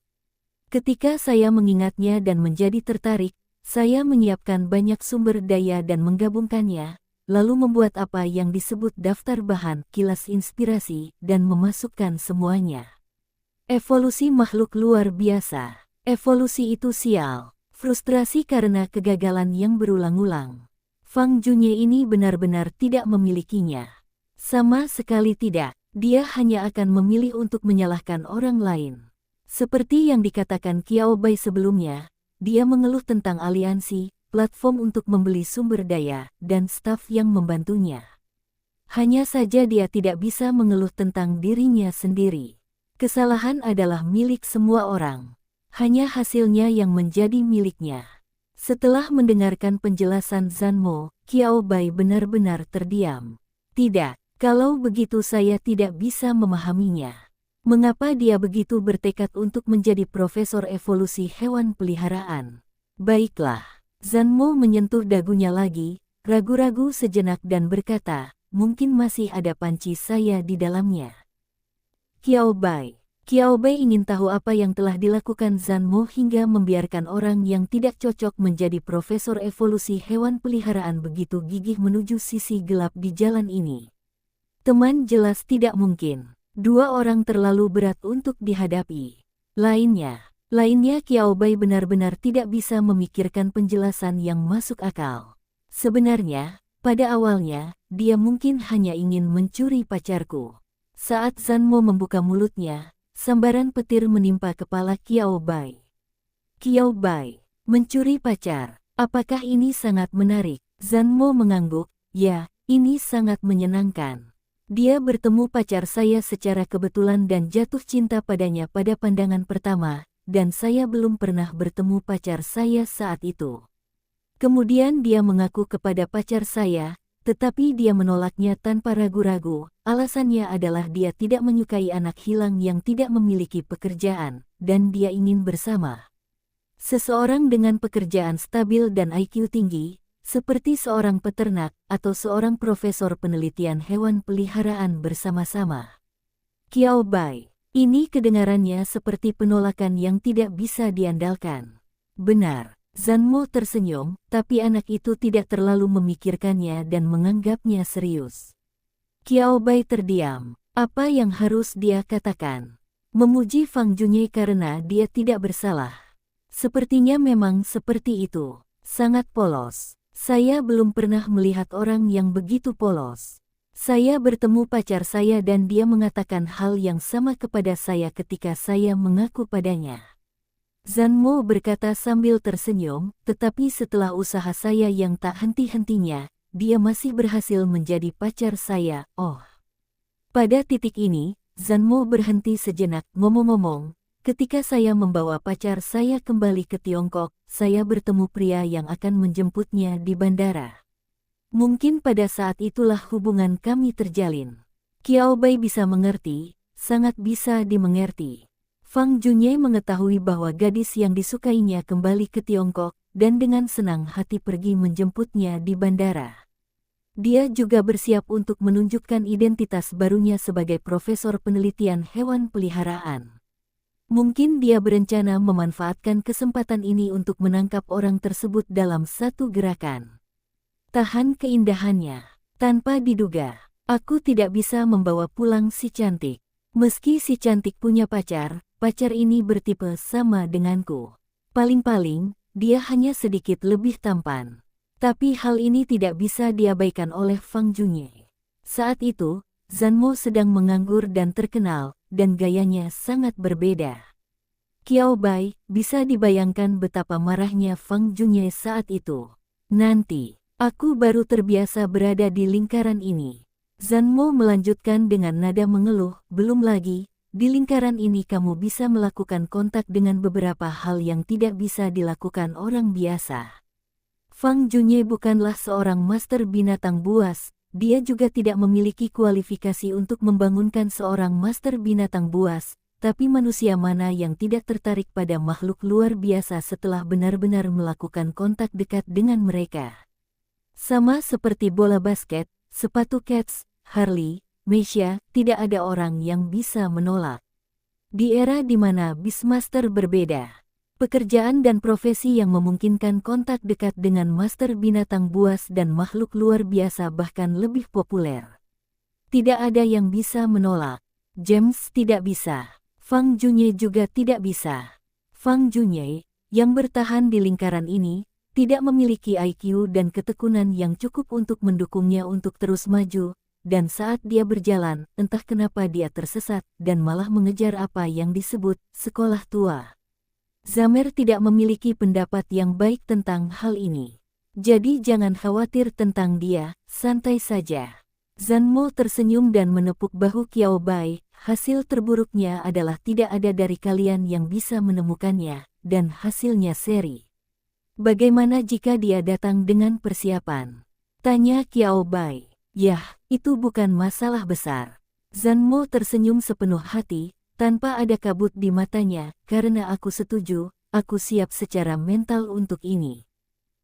Ketika saya mengingatnya dan menjadi tertarik, saya menyiapkan banyak sumber daya dan menggabungkannya, lalu membuat apa yang disebut daftar bahan, kilas inspirasi, dan memasukkan semuanya. Evolusi makhluk luar biasa. Evolusi itu sial. Frustrasi karena kegagalan yang berulang-ulang. Fang Junye ini benar-benar tidak memilikinya. Sama sekali tidak, dia hanya akan memilih untuk menyalahkan orang lain. Seperti yang dikatakan Qiao Bai sebelumnya, dia mengeluh tentang aliansi, platform untuk membeli sumber daya, dan staf yang membantunya. Hanya saja dia tidak bisa mengeluh tentang dirinya sendiri. Kesalahan adalah milik semua orang. Hanya hasilnya yang menjadi miliknya. Setelah mendengarkan penjelasan Zanmo, Qiao Bai benar-benar terdiam. Tidak, kalau begitu saya tidak bisa memahaminya. Mengapa dia begitu bertekad untuk menjadi profesor evolusi hewan peliharaan? Baiklah, Zanmo menyentuh dagunya lagi, ragu-ragu sejenak dan berkata, mungkin masih ada panci saya di dalamnya. Qiao Bai ingin tahu apa yang telah dilakukan Zanmo hingga membiarkan orang yang tidak cocok menjadi profesor evolusi hewan peliharaan begitu gigih menuju sisi gelap di jalan ini. Teman, jelas tidak mungkin. Dua orang terlalu berat untuk dihadapi. Lainnya, Lainnya Qiao Bai benar-benar tidak bisa memikirkan penjelasan yang masuk akal. Sebenarnya, pada awalnya, dia mungkin hanya ingin mencuri pacarku. Saat Zanmo membuka mulutnya, sambaran petir menimpa kepala Qiao Bai. Qiao Bai, mencuri pacar. Apakah ini sangat menarik? Zanmo mengangguk, ya, ini sangat menyenangkan. Dia bertemu pacar saya secara kebetulan dan jatuh cinta padanya pada pandangan pertama, dan saya belum pernah bertemu pacar saya saat itu. Kemudian dia mengaku kepada pacar saya, tetapi dia menolaknya tanpa ragu-ragu. Alasannya adalah dia tidak menyukai anak hilang yang tidak memiliki pekerjaan, dan dia ingin bersama seseorang dengan pekerjaan stabil dan IQ tinggi, seperti seorang peternak atau seorang profesor penelitian hewan peliharaan bersama-sama. Qiao Bai, ini kedengarannya seperti penolakan yang tidak bisa diandalkan. Benar, Zanmo tersenyum, tapi anak itu tidak terlalu memikirkannya dan menganggapnya serius. Qiao Bai terdiam. Apa yang harus dia katakan? Memuji Fang Junye karena dia tidak bersalah. Sepertinya memang seperti itu. Sangat polos. Saya belum pernah melihat orang yang begitu polos. Saya bertemu pacar saya dan dia mengatakan hal yang sama kepada saya ketika saya mengaku padanya. Zanmo berkata sambil tersenyum, tetapi setelah usaha saya yang tak henti-hentinya, dia masih berhasil menjadi pacar saya. Oh. Pada titik ini, Zanmo berhenti sejenak. Ngomong-ngomong, ketika saya membawa pacar saya kembali ke Tiongkok, saya bertemu pria yang akan menjemputnya di bandara. Mungkin pada saat itulah hubungan kami terjalin. Qiao Bai bisa mengerti, sangat bisa dimengerti. Fang Junye mengetahui bahwa gadis yang disukainya kembali ke Tiongkok, dan dengan senang hati pergi menjemputnya di bandara. Dia juga bersiap untuk menunjukkan identitas barunya sebagai profesor penelitian hewan peliharaan. Mungkin dia berencana memanfaatkan kesempatan ini untuk menangkap orang tersebut dalam satu gerakan. Tahan keindahannya. Tanpa diduga, aku tidak bisa membawa pulang si cantik. Meski si cantik punya pacar, pacar ini bertipe sama denganku. Paling-paling, dia hanya sedikit lebih tampan. Tapi hal ini tidak bisa diabaikan oleh Fang Junye. Saat itu, Zanmo sedang menganggur dan terkenal, dan gayanya sangat berbeda. Qiao Bai, bisa dibayangkan betapa marahnya Fang Junye saat itu. Nanti, aku baru terbiasa berada di lingkaran ini. Zanmo melanjutkan dengan nada mengeluh, belum lagi, di lingkaran ini kamu bisa melakukan kontak dengan beberapa hal yang tidak bisa dilakukan orang biasa. Fang Junye bukanlah seorang master binatang buas, dia juga tidak memiliki kualifikasi untuk membangunkan seorang master binatang buas, tapi manusia mana yang tidak tertarik pada makhluk luar biasa setelah benar-benar melakukan kontak dekat dengan mereka. Sama seperti bola basket, sepatu Keds, Harley, Meisha, tidak ada orang yang bisa menolak. Di era di mana Beastmaster berbeda, pekerjaan dan profesi yang memungkinkan kontak dekat dengan master binatang buas dan makhluk luar biasa bahkan lebih populer. Tidak ada yang bisa menolak. James tidak bisa. Fang Junye juga tidak bisa. Fang Junye, yang bertahan di lingkaran ini, tidak memiliki IQ dan ketekunan yang cukup untuk mendukungnya untuk terus maju, dan saat dia berjalan, entah kenapa dia tersesat dan malah mengejar apa yang disebut sekolah tua. Zamer tidak memiliki pendapat yang baik tentang hal ini. Jadi jangan khawatir tentang dia, santai saja. Zanmo tersenyum dan menepuk bahu Qiao Bai. Hasil terburuknya adalah tidak ada dari kalian yang bisa menemukannya, dan hasilnya seri. Bagaimana jika dia datang dengan persiapan? Tanya Qiao Bai. Yah, itu bukan masalah besar. Zanmo tersenyum sepenuh hati, tanpa ada kabut di matanya, karena aku setuju, aku siap secara mental untuk ini.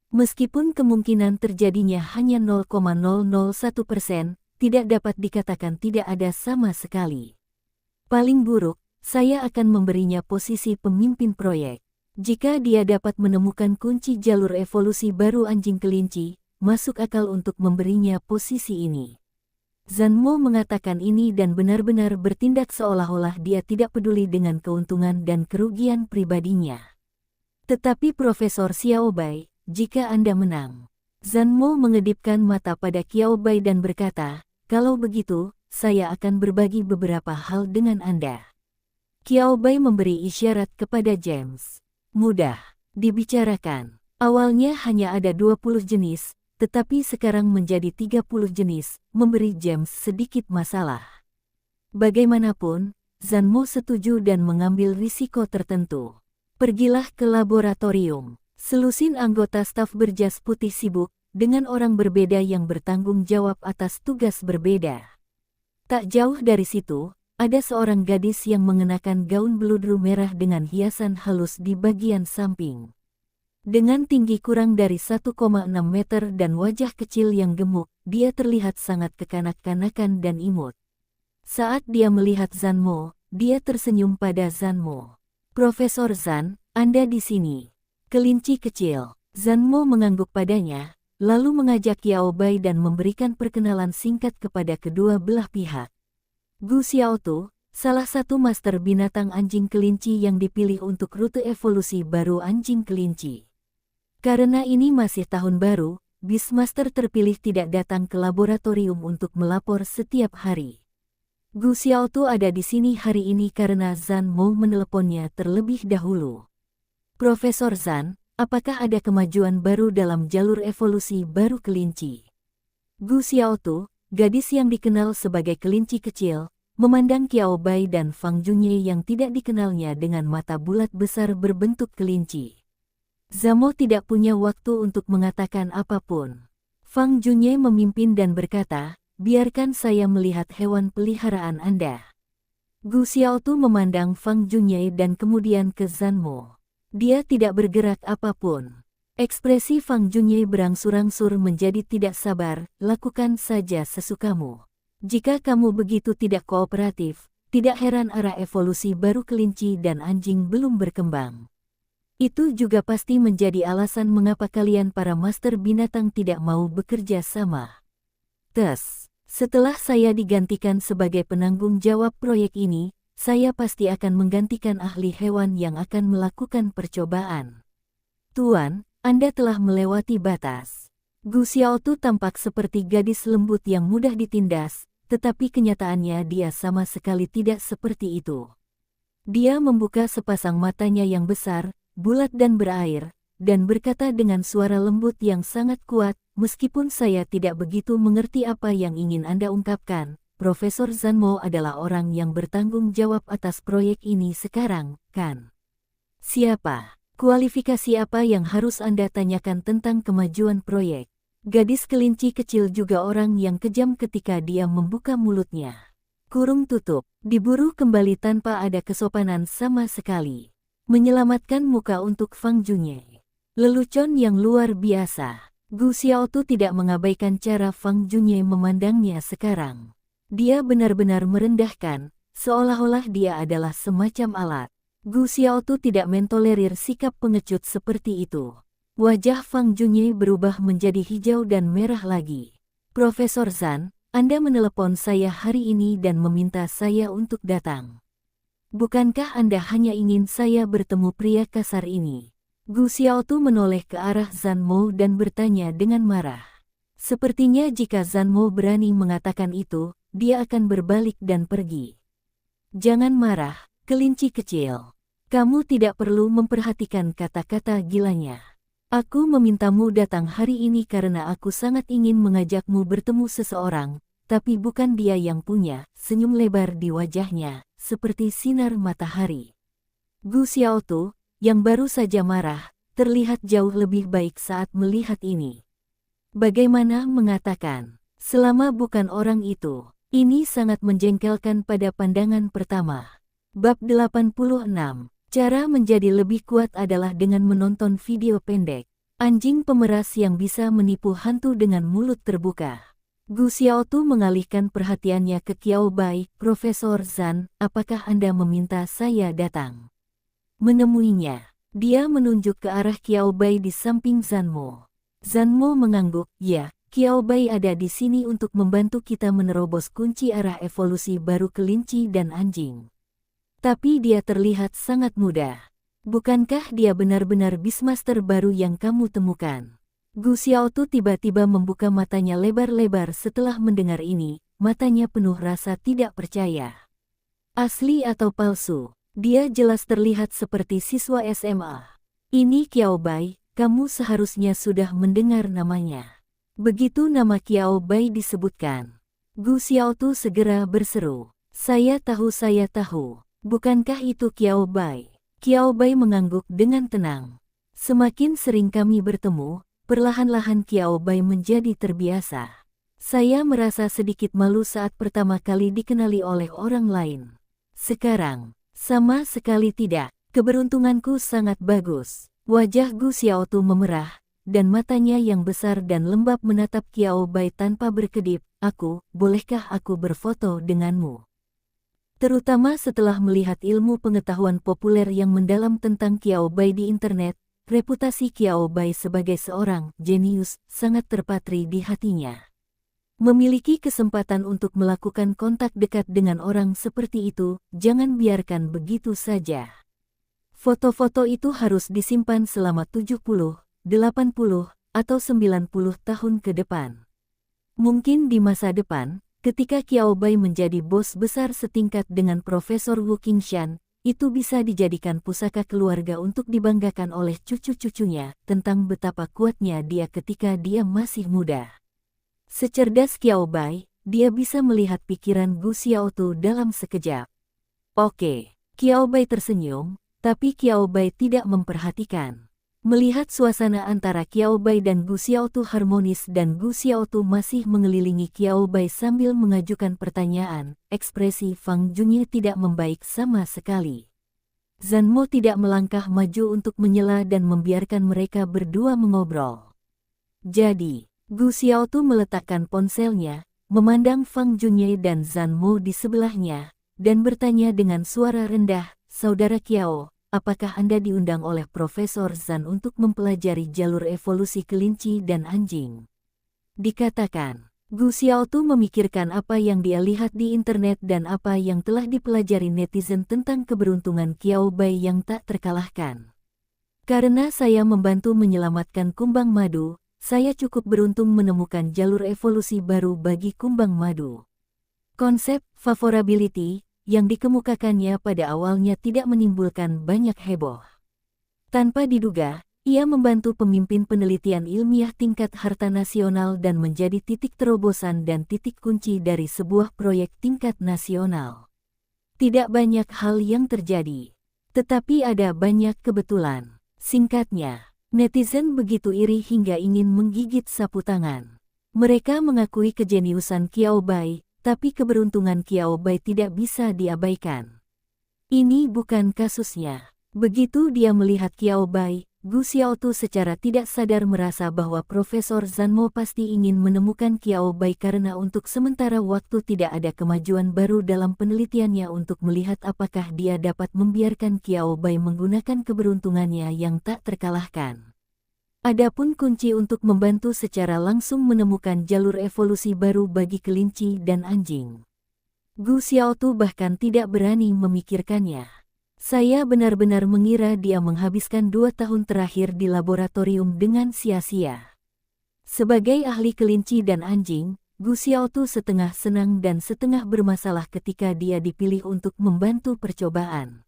Meskipun kemungkinan terjadinya hanya 0,001%, tidak dapat dikatakan tidak ada sama sekali. Paling buruk, saya akan memberinya posisi pemimpin proyek. Jika dia dapat menemukan kunci jalur evolusi baru anjing kelinci, masuk akal untuk memberinya posisi ini. Zanmo mengatakan ini dan benar-benar bertindak seolah-olah dia tidak peduli dengan keuntungan dan kerugian pribadinya. Tetapi Profesor Xiaobai, jika Anda menang. Zanmo mengedipkan mata pada Qiaobai dan berkata, kalau begitu, saya akan berbagi beberapa hal dengan Anda. Qiaobai memberi isyarat kepada James. Mudah dibicarakan. Awalnya hanya ada 20 jenis, tetapi sekarang menjadi 30 jenis, memberi James sedikit masalah. Bagaimanapun, Zanmo setuju dan mengambil risiko tertentu. Pergilah ke laboratorium. Selusin anggota staf berjas putih sibuk, dengan orang berbeda yang bertanggung jawab atas tugas berbeda. Tak jauh dari situ, ada seorang gadis yang mengenakan gaun beludru merah dengan hiasan halus di bagian samping. Dengan tinggi kurang dari 1,6 meter dan wajah kecil yang gemuk, dia terlihat sangat kekanak-kanakan dan imut. Saat dia melihat Zanmo, dia tersenyum pada Zanmo. Profesor Zan, Anda di sini. Kelinci kecil. Zanmo mengangguk padanya, lalu mengajak Qiaobai dan memberikan perkenalan singkat kepada kedua belah pihak. Gu Xiaotu, salah satu master binatang anjing kelinci yang dipilih untuk rute evolusi baru anjing kelinci. Karena ini masih tahun baru, Beastmaster terpilih tidak datang ke laboratorium untuk melapor setiap hari. Gu Xiaotu ada di sini hari ini karena Zan mau meneleponnya terlebih dahulu. Profesor Zan, apakah ada kemajuan baru dalam jalur evolusi baru kelinci? Gu Xiaotu, gadis yang dikenal sebagai kelinci kecil, memandang Qiaobai dan Fang Junye yang tidak dikenalnya dengan mata bulat besar berbentuk kelinci. Zamo tidak punya waktu untuk mengatakan apapun. Fang Junye memimpin dan berkata, biarkan saya melihat hewan peliharaan Anda. Gu Xiaotu memandang Fang Junye dan kemudian ke Zanmo. Dia tidak bergerak apapun. Ekspresi Fang Junye berangsur-angsur menjadi tidak sabar, lakukan saja sesukamu. Jika kamu begitu tidak kooperatif, tidak heran arah evolusi baru kelinci dan anjing belum berkembang. Itu juga pasti menjadi alasan mengapa kalian para master binatang tidak mau bekerja sama. Setelah saya digantikan sebagai penanggung jawab proyek ini, saya pasti akan menggantikan ahli hewan yang akan melakukan percobaan. Tuan, Anda telah melewati batas. Gu Xiaotu tampak seperti gadis lembut yang mudah ditindas, tetapi kenyataannya dia sama sekali tidak seperti itu. Dia membuka sepasang matanya yang besar, bulat dan berair, dan berkata dengan suara lembut yang sangat kuat, meskipun saya tidak begitu mengerti apa yang ingin Anda ungkapkan, Profesor Zanmo adalah orang yang bertanggung jawab atas proyek ini sekarang, kan? Siapa? Kualifikasi apa yang harus Anda tanyakan tentang kemajuan proyek? Gadis kelinci kecil juga orang yang kejam ketika dia membuka mulutnya. Kurung tutup, diburu kembali tanpa ada kesopanan sama sekali. Menyelamatkan muka untuk Fang Junye. Lelucon yang luar biasa. Gu Xiaotu tidak mengabaikan cara Fang Junye memandangnya sekarang. Dia benar-benar merendahkan, seolah-olah dia adalah semacam alat. Gu Xiaotu tidak mentolerir sikap pengecut seperti itu. Wajah Fang Junye berubah menjadi hijau dan merah lagi. Profesor Zan, Anda menelepon saya hari ini dan meminta saya untuk datang. Bukankah Anda hanya ingin saya bertemu pria kasar ini? Gu Xiaotu menoleh ke arah Zanmo dan bertanya dengan marah. Sepertinya jika Zanmo berani mengatakan itu, dia akan berbalik dan pergi. Jangan marah, kelinci kecil. Kamu tidak perlu memperhatikan kata-kata gilanya. Aku memintamu datang hari ini karena aku sangat ingin mengajakmu bertemu seseorang, tapi bukan dia yang punya. Senyum lebar di wajahnya, seperti sinar matahari. Gu Xiaotu, yang baru saja marah, terlihat jauh lebih baik saat melihat ini. Bagaimana mengatakan, selama bukan orang itu, ini sangat menjengkelkan pada pandangan pertama. Bab 86, cara menjadi lebih kuat adalah dengan menonton video pendek. Anjing pemeras yang bisa menipu hantu dengan mulut terbuka. Gu Xiaotu mengalihkan perhatiannya ke Qiaobai. Profesor Zan, apakah Anda meminta saya datang menemuinya? Dia menunjuk ke arah Qiaobai di samping Zanmo. Zanmo mengangguk, ya. Qiao Bai ada di sini untuk membantu kita menerobos kunci arah evolusi baru kelinci dan anjing. Tapi dia terlihat sangat mudah. Bukankah dia benar-benar Beastmaster baru yang kamu temukan? Gu Xiaotu tiba-tiba membuka matanya lebar-lebar setelah mendengar ini, matanya penuh rasa tidak percaya. Asli atau palsu? Dia jelas terlihat seperti siswa SMA. Ini Qiao Bai, kamu seharusnya sudah mendengar namanya. Begitu nama Qiao Bai disebutkan, Gu Xiaotu segera berseru. Saya tahu. Bukankah itu Qiao Bai? Qiao Bai mengangguk dengan tenang. Semakin sering kami bertemu, perlahan-lahan Qiao Bai menjadi terbiasa. Saya merasa sedikit malu saat pertama kali dikenali oleh orang lain. Sekarang, sama sekali tidak. Keberuntunganku sangat bagus. Wajah Gu Xiaotu memerah, dan matanya yang besar dan lembab menatap Qiao Bai tanpa berkedip. Bolehkah aku berfoto denganmu? Terutama setelah melihat ilmu pengetahuan populer yang mendalam tentang Qiao Bai di internet, reputasi Qiao Bai sebagai seorang jenius sangat terpatri di hatinya. Memiliki kesempatan untuk melakukan kontak dekat dengan orang seperti itu, jangan biarkan begitu saja. Foto-foto itu harus disimpan selama 70, 80, atau 90 tahun ke depan. Mungkin di masa depan, ketika Qiao Bai menjadi bos besar setingkat dengan Profesor Wu Qingshan, itu bisa dijadikan pusaka keluarga untuk dibanggakan oleh cucu-cucunya tentang betapa kuatnya dia ketika dia masih muda. Secerdas Qiao Bai, dia bisa melihat pikiran Gu Xiaotu dalam sekejap. Oke, Qiao Bai tersenyum, tapi Qiao Bai tidak memperhatikan. Melihat suasana antara Qiao Bai dan Gu Xiaotu harmonis dan Gu Xiaotu masih mengelilingi Qiao Bai sambil mengajukan pertanyaan, ekspresi Fang Junye tidak membaik sama sekali. Zhan Mo tidak melangkah maju untuk menyela dan membiarkan mereka berdua mengobrol. Jadi, Gu Xiaotu meletakkan ponselnya, memandang Fang Junye dan Zhan Mo di sebelahnya, dan bertanya dengan suara rendah, Saudara Qiao, apakah Anda diundang oleh Profesor Zhan untuk mempelajari jalur evolusi kelinci dan anjing? Dikatakan, Gu Xiaotu memikirkan apa yang dia lihat di internet dan apa yang telah dipelajari netizen tentang keberuntungan Qiao Bai yang tak terkalahkan. Karena saya membantu menyelamatkan kumbang madu, saya cukup beruntung menemukan jalur evolusi baru bagi kumbang madu. Konsep favorability yang dikemukakannya pada awalnya tidak menimbulkan banyak heboh. Tanpa diduga, ia membantu pemimpin penelitian ilmiah tingkat harta nasional dan menjadi titik terobosan dan titik kunci dari sebuah proyek tingkat nasional. Tidak banyak hal yang terjadi, tetapi ada banyak kebetulan. Singkatnya, netizen begitu iri hingga ingin menggigit sapu tangan. Mereka mengakui kejeniusan Qiao Bai, tapi keberuntungan Qiao Bai tidak bisa diabaikan. Ini bukan kasusnya. Begitu dia melihat Qiao Bai, Gu Xiaotu secara tidak sadar merasa bahwa Profesor Zhan Mo pasti ingin menemukan Qiao Bai karena untuk sementara waktu tidak ada kemajuan baru dalam penelitiannya untuk melihat apakah dia dapat membiarkan Qiao Bai menggunakan keberuntungannya yang tak terkalahkan. Adapun kunci untuk membantu secara langsung menemukan jalur evolusi baru bagi kelinci dan anjing. Gu Xiaotu bahkan tidak berani memikirkannya. Saya benar-benar mengira dia menghabiskan 2 tahun terakhir di laboratorium dengan sia-sia. Sebagai ahli kelinci dan anjing, Gu Xiaotu setengah senang dan setengah bermasalah ketika dia dipilih untuk membantu percobaan.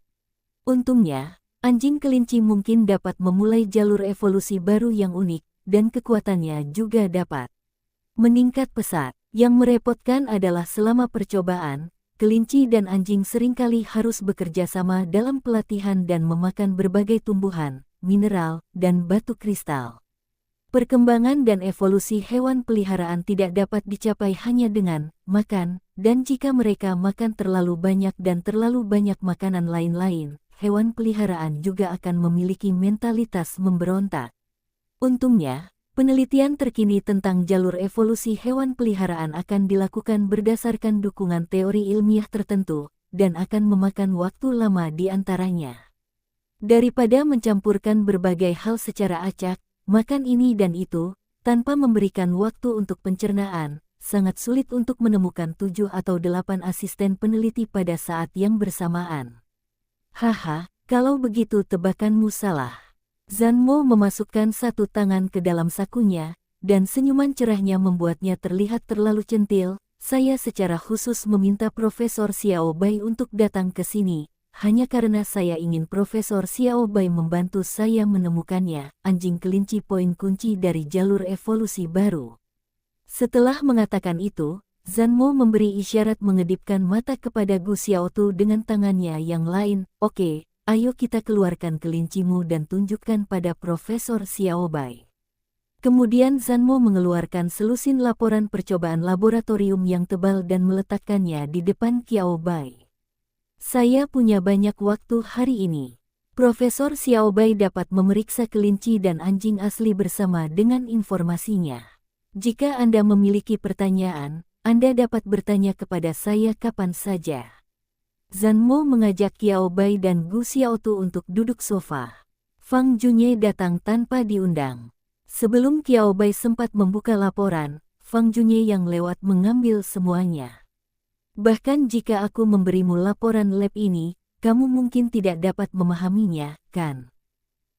Untungnya, anjing kelinci mungkin dapat memulai jalur evolusi baru yang unik, dan kekuatannya juga dapat meningkat pesat. Yang merepotkan adalah selama percobaan, kelinci dan anjing seringkali harus bekerja sama dalam pelatihan dan memakan berbagai tumbuhan, mineral, dan batu kristal. Perkembangan dan evolusi hewan peliharaan tidak dapat dicapai hanya dengan makan, dan jika mereka makan terlalu banyak dan terlalu banyak makanan lain-lain, hewan peliharaan juga akan memiliki mentalitas memberontak. Untungnya, penelitian terkini tentang jalur evolusi hewan peliharaan akan dilakukan berdasarkan dukungan teori ilmiah tertentu, dan akan memakan waktu lama di antaranya. Daripada mencampurkan berbagai hal secara acak, makan ini dan itu, tanpa memberikan waktu untuk pencernaan, sangat sulit untuk menemukan 7 atau 8 asisten peneliti pada saat yang bersamaan. Haha, kalau begitu tebakanmu salah. Zanmo memasukkan satu tangan ke dalam sakunya, dan senyuman cerahnya membuatnya terlihat terlalu centil. Saya secara khusus meminta Profesor Xiao Bai untuk datang ke sini, hanya karena saya ingin Profesor Xiao Bai membantu saya menemukannya, anjing kelinci poin kunci dari jalur evolusi baru. Setelah mengatakan itu, Zanmo memberi isyarat mengedipkan mata kepada Gu Xiaotu dengan tangannya yang lain. Oke, ayo kita keluarkan kelincimu dan tunjukkan pada Profesor Xiao Bai. Kemudian Zanmo mengeluarkan selusin laporan percobaan laboratorium yang tebal dan meletakkannya di depan Xiao Bai. Saya punya banyak waktu hari ini. Profesor Xiao Bai dapat memeriksa kelinci dan anjing asli bersama dengan informasinya. Jika Anda memiliki pertanyaan, Anda dapat bertanya kepada saya kapan saja. Zanmo mengajak Xiao Bai dan Gu Xiaotu untuk duduk sofa. Fang Junye datang tanpa diundang. Sebelum Xiao Bai sempat membuka laporan, Fang Junye yang lewat mengambil semuanya. Bahkan jika aku memberimu laporan lab ini, kamu mungkin tidak dapat memahaminya, kan?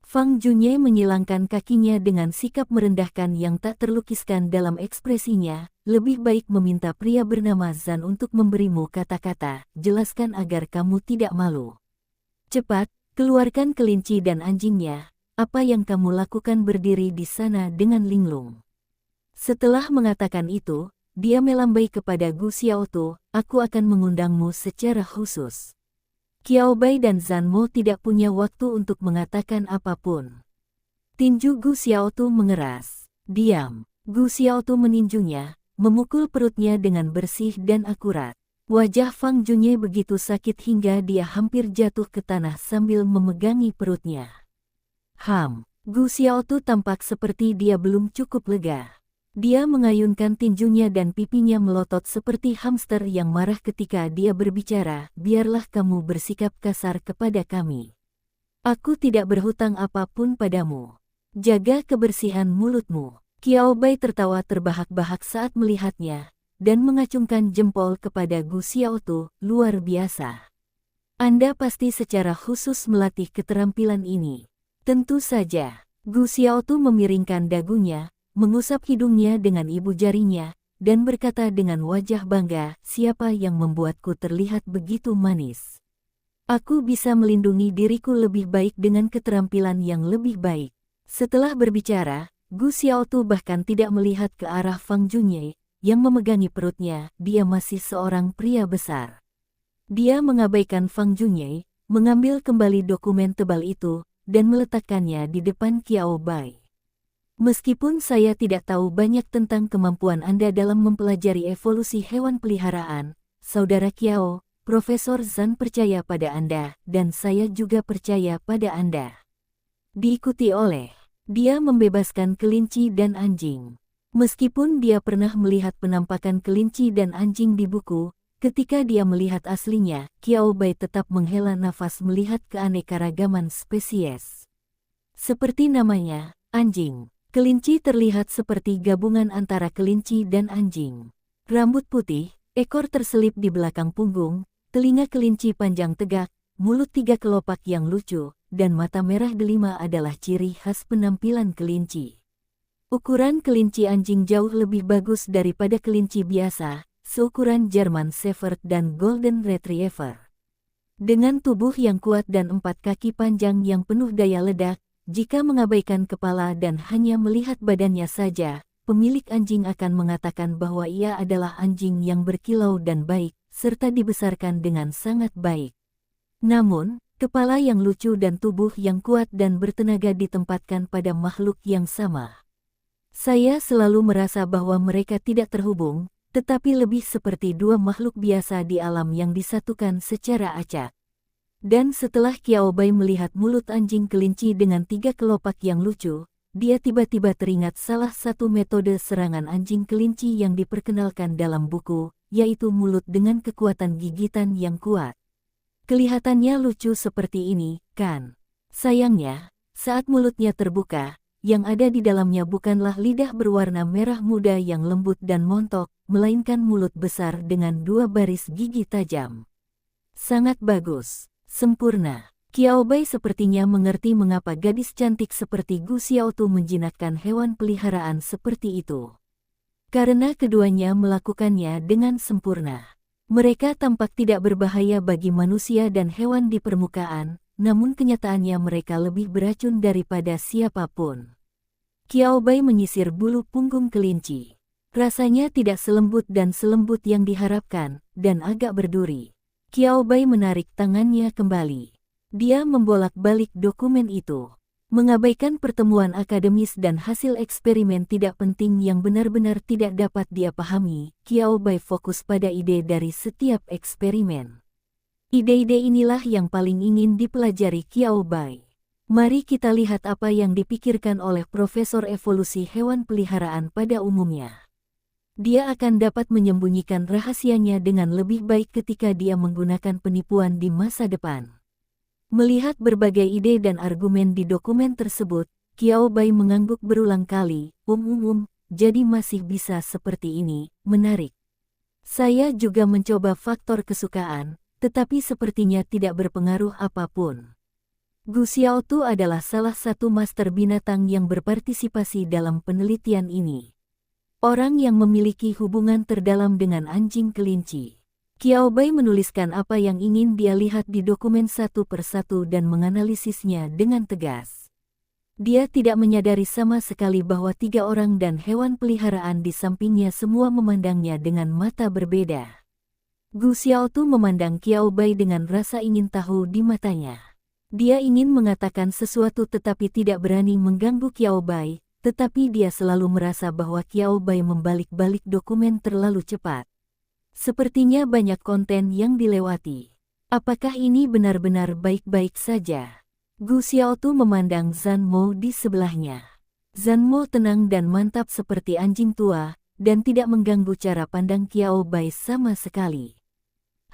Fang Junye menyilangkan kakinya dengan sikap merendahkan yang tak terlukiskan dalam ekspresinya. Lebih baik meminta pria bernama Zan untuk memberimu kata-kata, jelaskan agar kamu tidak malu. Cepat, keluarkan kelinci dan anjingnya. Apa yang kamu lakukan berdiri di sana dengan linglung? Setelah mengatakan itu, dia melambai kepada Gu Xiaotu, aku akan mengundangmu secara khusus. Xiao Bai dan Zanmo tidak punya waktu untuk mengatakan apapun. Tinju Gu Xiaotu mengeras. Diam. Gu Xiaotu meninjunya, memukul perutnya dengan bersih dan akurat. Wajah Fang Junye begitu sakit hingga dia hampir jatuh ke tanah sambil memegangi perutnya. Gu Xiaotu tampak seperti dia belum cukup lega. Dia mengayunkan tinjunya dan pipinya melotot seperti hamster yang marah ketika dia berbicara, biarlah kamu bersikap kasar kepada kami. Aku tidak berhutang apapun padamu. Jaga kebersihan mulutmu. Xiao Bai tertawa terbahak-bahak saat melihatnya, dan mengacungkan jempol kepada Gu Xiaotu, luar biasa. Anda pasti secara khusus melatih keterampilan ini. Tentu saja. Gu Xiaotu memiringkan dagunya, mengusap hidungnya dengan ibu jarinya, dan berkata dengan wajah bangga, siapa yang membuatku terlihat begitu manis? Aku bisa melindungi diriku lebih baik dengan keterampilan yang lebih baik. Setelah berbicara, Gu Xiaotu bahkan tidak melihat ke arah Fang Junye, yang memegangi perutnya, dia masih seorang pria besar. Dia mengabaikan Fang Junye, mengambil kembali dokumen tebal itu, dan meletakkannya di depan Xiao Bai. Meskipun saya tidak tahu banyak tentang kemampuan Anda dalam mempelajari evolusi hewan peliharaan, Saudara Xiao, Profesor Zan percaya pada Anda, dan saya juga percaya pada Anda. Diikuti oleh, dia membebaskan kelinci dan anjing. Meskipun dia pernah melihat penampakan kelinci dan anjing di buku, ketika dia melihat aslinya, Xiao Bai tetap menghela nafas melihat keanekaragaman spesies. Seperti namanya, anjing. Kelinci terlihat seperti gabungan antara kelinci dan anjing. Rambut putih, ekor terselip di belakang punggung, telinga kelinci panjang tegak, mulut 3 kelopak yang lucu, dan mata merah delima adalah ciri khas penampilan kelinci. Ukuran kelinci anjing jauh lebih bagus daripada kelinci biasa, seukuran German Shepherd dan Golden Retriever. Dengan tubuh yang kuat dan 4 kaki panjang yang penuh daya ledak, jika mengabaikan kepala dan hanya melihat badannya saja, pemilik anjing akan mengatakan bahwa ia adalah anjing yang berkilau dan baik, serta dibesarkan dengan sangat baik. Namun, kepala yang lucu dan tubuh yang kuat dan bertenaga ditempatkan pada makhluk yang sama. Saya selalu merasa bahwa mereka tidak terhubung, tetapi lebih seperti dua makhluk biasa di alam yang disatukan secara acak. Dan setelah Xiao Bai melihat mulut anjing kelinci dengan 3 kelopak yang lucu, dia tiba-tiba teringat salah satu metode serangan anjing kelinci yang diperkenalkan dalam buku, yaitu mulut dengan kekuatan gigitan yang kuat. Kelihatannya lucu seperti ini, kan? Sayangnya, saat mulutnya terbuka, yang ada di dalamnya bukanlah lidah berwarna merah muda yang lembut dan montok, melainkan mulut besar dengan 2 baris gigi tajam. Sangat bagus, sempurna. Qiao Bai sepertinya mengerti mengapa gadis cantik seperti Gu Xiaotu menjinakkan hewan peliharaan seperti itu. Karena keduanya melakukannya dengan sempurna. Mereka tampak tidak berbahaya bagi manusia dan hewan di permukaan, namun kenyataannya mereka lebih beracun daripada siapapun. Qiao Bai menyisir bulu punggung kelinci. Rasanya tidak selembut dan selembut yang diharapkan, dan agak berduri. Qiao Bai menarik tangannya kembali. Dia membolak-balik dokumen itu. Mengabaikan pertemuan akademis dan hasil eksperimen tidak penting yang benar-benar tidak dapat dia pahami, Qiao Bai fokus pada ide dari setiap eksperimen. Ide-ide inilah yang paling ingin dipelajari Qiao Bai. Mari kita lihat apa yang dipikirkan oleh Profesor Evolusi Hewan Peliharaan pada umumnya. Dia akan dapat menyembunyikan rahasianya dengan lebih baik ketika dia menggunakan penipuan di masa depan. Melihat berbagai ide dan argumen di dokumen tersebut, Qiao Bai mengangguk berulang kali, jadi masih bisa seperti ini, menarik. Saya juga mencoba faktor kesukaan, tetapi sepertinya tidak berpengaruh apapun. Gu Xiaotu adalah salah satu master binatang yang berpartisipasi dalam penelitian ini. Orang yang memiliki hubungan terdalam dengan anjing kelinci. Qiao Bai menuliskan apa yang ingin dia lihat di dokumen satu persatu dan menganalisisnya dengan tegas. Dia tidak menyadari sama sekali bahwa 3 orang dan hewan peliharaan di sampingnya semua memandangnya dengan mata berbeda. Gu Xiaotu memandang Qiao Bai dengan rasa ingin tahu di matanya. Dia ingin mengatakan sesuatu tetapi tidak berani mengganggu Qiao Bai, tetapi dia selalu merasa bahwa Qiao Bai membalik-balik dokumen terlalu cepat. Sepertinya banyak konten yang dilewati. Apakah ini benar-benar baik-baik saja? Gu Xiaotu memandang Zhan Mo di sebelahnya. Zhan Mo tenang dan mantap seperti anjing tua, dan tidak mengganggu cara pandang Qiao Bai sama sekali.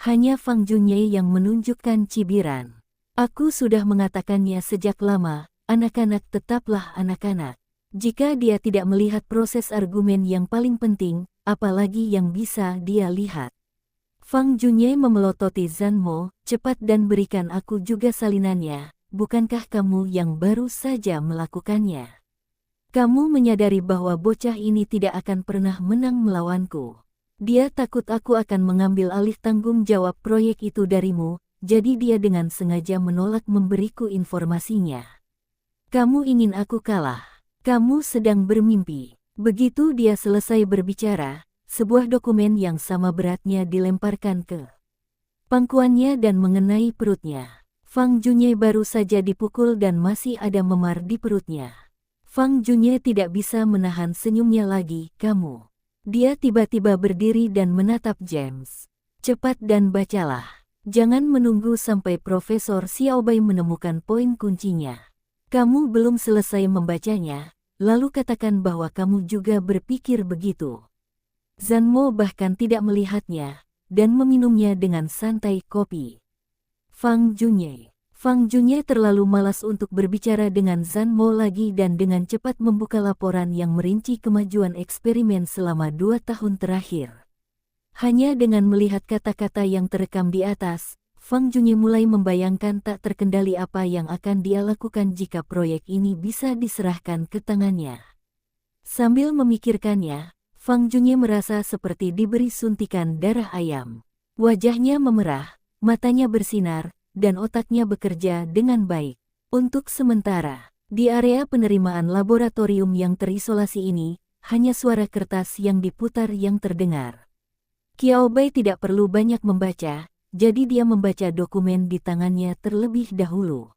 Hanya Fang Junye yang menunjukkan cibiran. Aku sudah mengatakannya sejak lama, anak-anak tetaplah anak-anak. Jika dia tidak melihat proses argumen yang paling penting, apalagi yang bisa dia lihat. Fang Junye memelototi Zhan Mo, cepat dan berikan aku juga salinannya, bukankah kamu yang baru saja melakukannya? Kamu menyadari bahwa bocah ini tidak akan pernah menang melawanku. Dia takut aku akan mengambil alih tanggung jawab proyek itu darimu, jadi dia dengan sengaja menolak memberiku informasinya. Kamu ingin aku kalah. Kamu sedang bermimpi. Begitu dia selesai berbicara, sebuah dokumen yang sama beratnya dilemparkan ke pangkuannya dan mengenai perutnya. Fang Junye baru saja dipukul dan masih ada memar di perutnya. Fang Junye tidak bisa menahan senyumnya lagi, kamu. Dia tiba-tiba berdiri dan menatap James. Cepat dan bacalah. Jangan menunggu sampai Profesor Xiao Bai menemukan poin kuncinya. Kamu belum selesai membacanya, lalu katakan bahwa kamu juga berpikir begitu. Zhan Mo bahkan tidak melihatnya, dan meminumnya dengan santai kopi. Fang Junye terlalu malas untuk berbicara dengan Zhan Mo lagi dan dengan cepat membuka laporan yang merinci kemajuan eksperimen selama 2 tahun terakhir. Hanya dengan melihat kata-kata yang terekam di atas, Fang Junye mulai membayangkan tak terkendali apa yang akan dia lakukan jika proyek ini bisa diserahkan ke tangannya. Sambil memikirkannya, Fang Junye merasa seperti diberi suntikan darah ayam. Wajahnya memerah, matanya bersinar, dan otaknya bekerja dengan baik. Untuk sementara, di area penerimaan laboratorium yang terisolasi ini, hanya suara kertas yang diputar yang terdengar. Qiao Bai tidak perlu banyak membaca, jadi dia membaca dokumen di tangannya terlebih dahulu.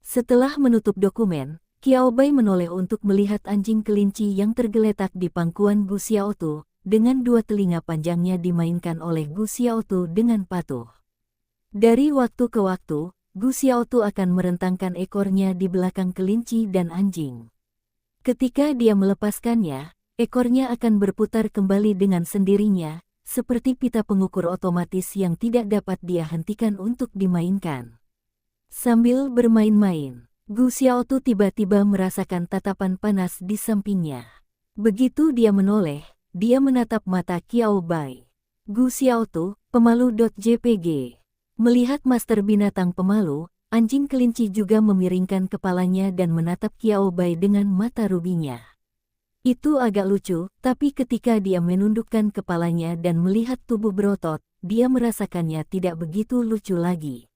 Setelah menutup dokumen, Qiao Bai menoleh untuk melihat anjing kelinci yang tergeletak di pangkuan Gu Xiaotu, dengan 2 telinga panjangnya dimainkan oleh Gu Xiaotu dengan patuh. Dari waktu ke waktu, Gu Xiaotu akan merentangkan ekornya di belakang kelinci dan anjing. Ketika dia melepaskannya, ekornya akan berputar kembali dengan sendirinya, seperti pita pengukur otomatis yang tidak dapat dia hentikan untuk dimainkan. Sambil bermain-main, Gu Xiaotu tiba-tiba merasakan tatapan panas di sampingnya. Begitu dia menoleh, dia menatap mata Qiao Bai. Gu Xiaotu, pemalu.jpg. Melihat master binatang pemalu, anjing kelinci juga memiringkan kepalanya dan menatap Qiao Bai dengan mata rubinya. Itu agak lucu, tapi ketika dia menundukkan kepalanya dan melihat tubuh berotot, dia merasakannya tidak begitu lucu lagi.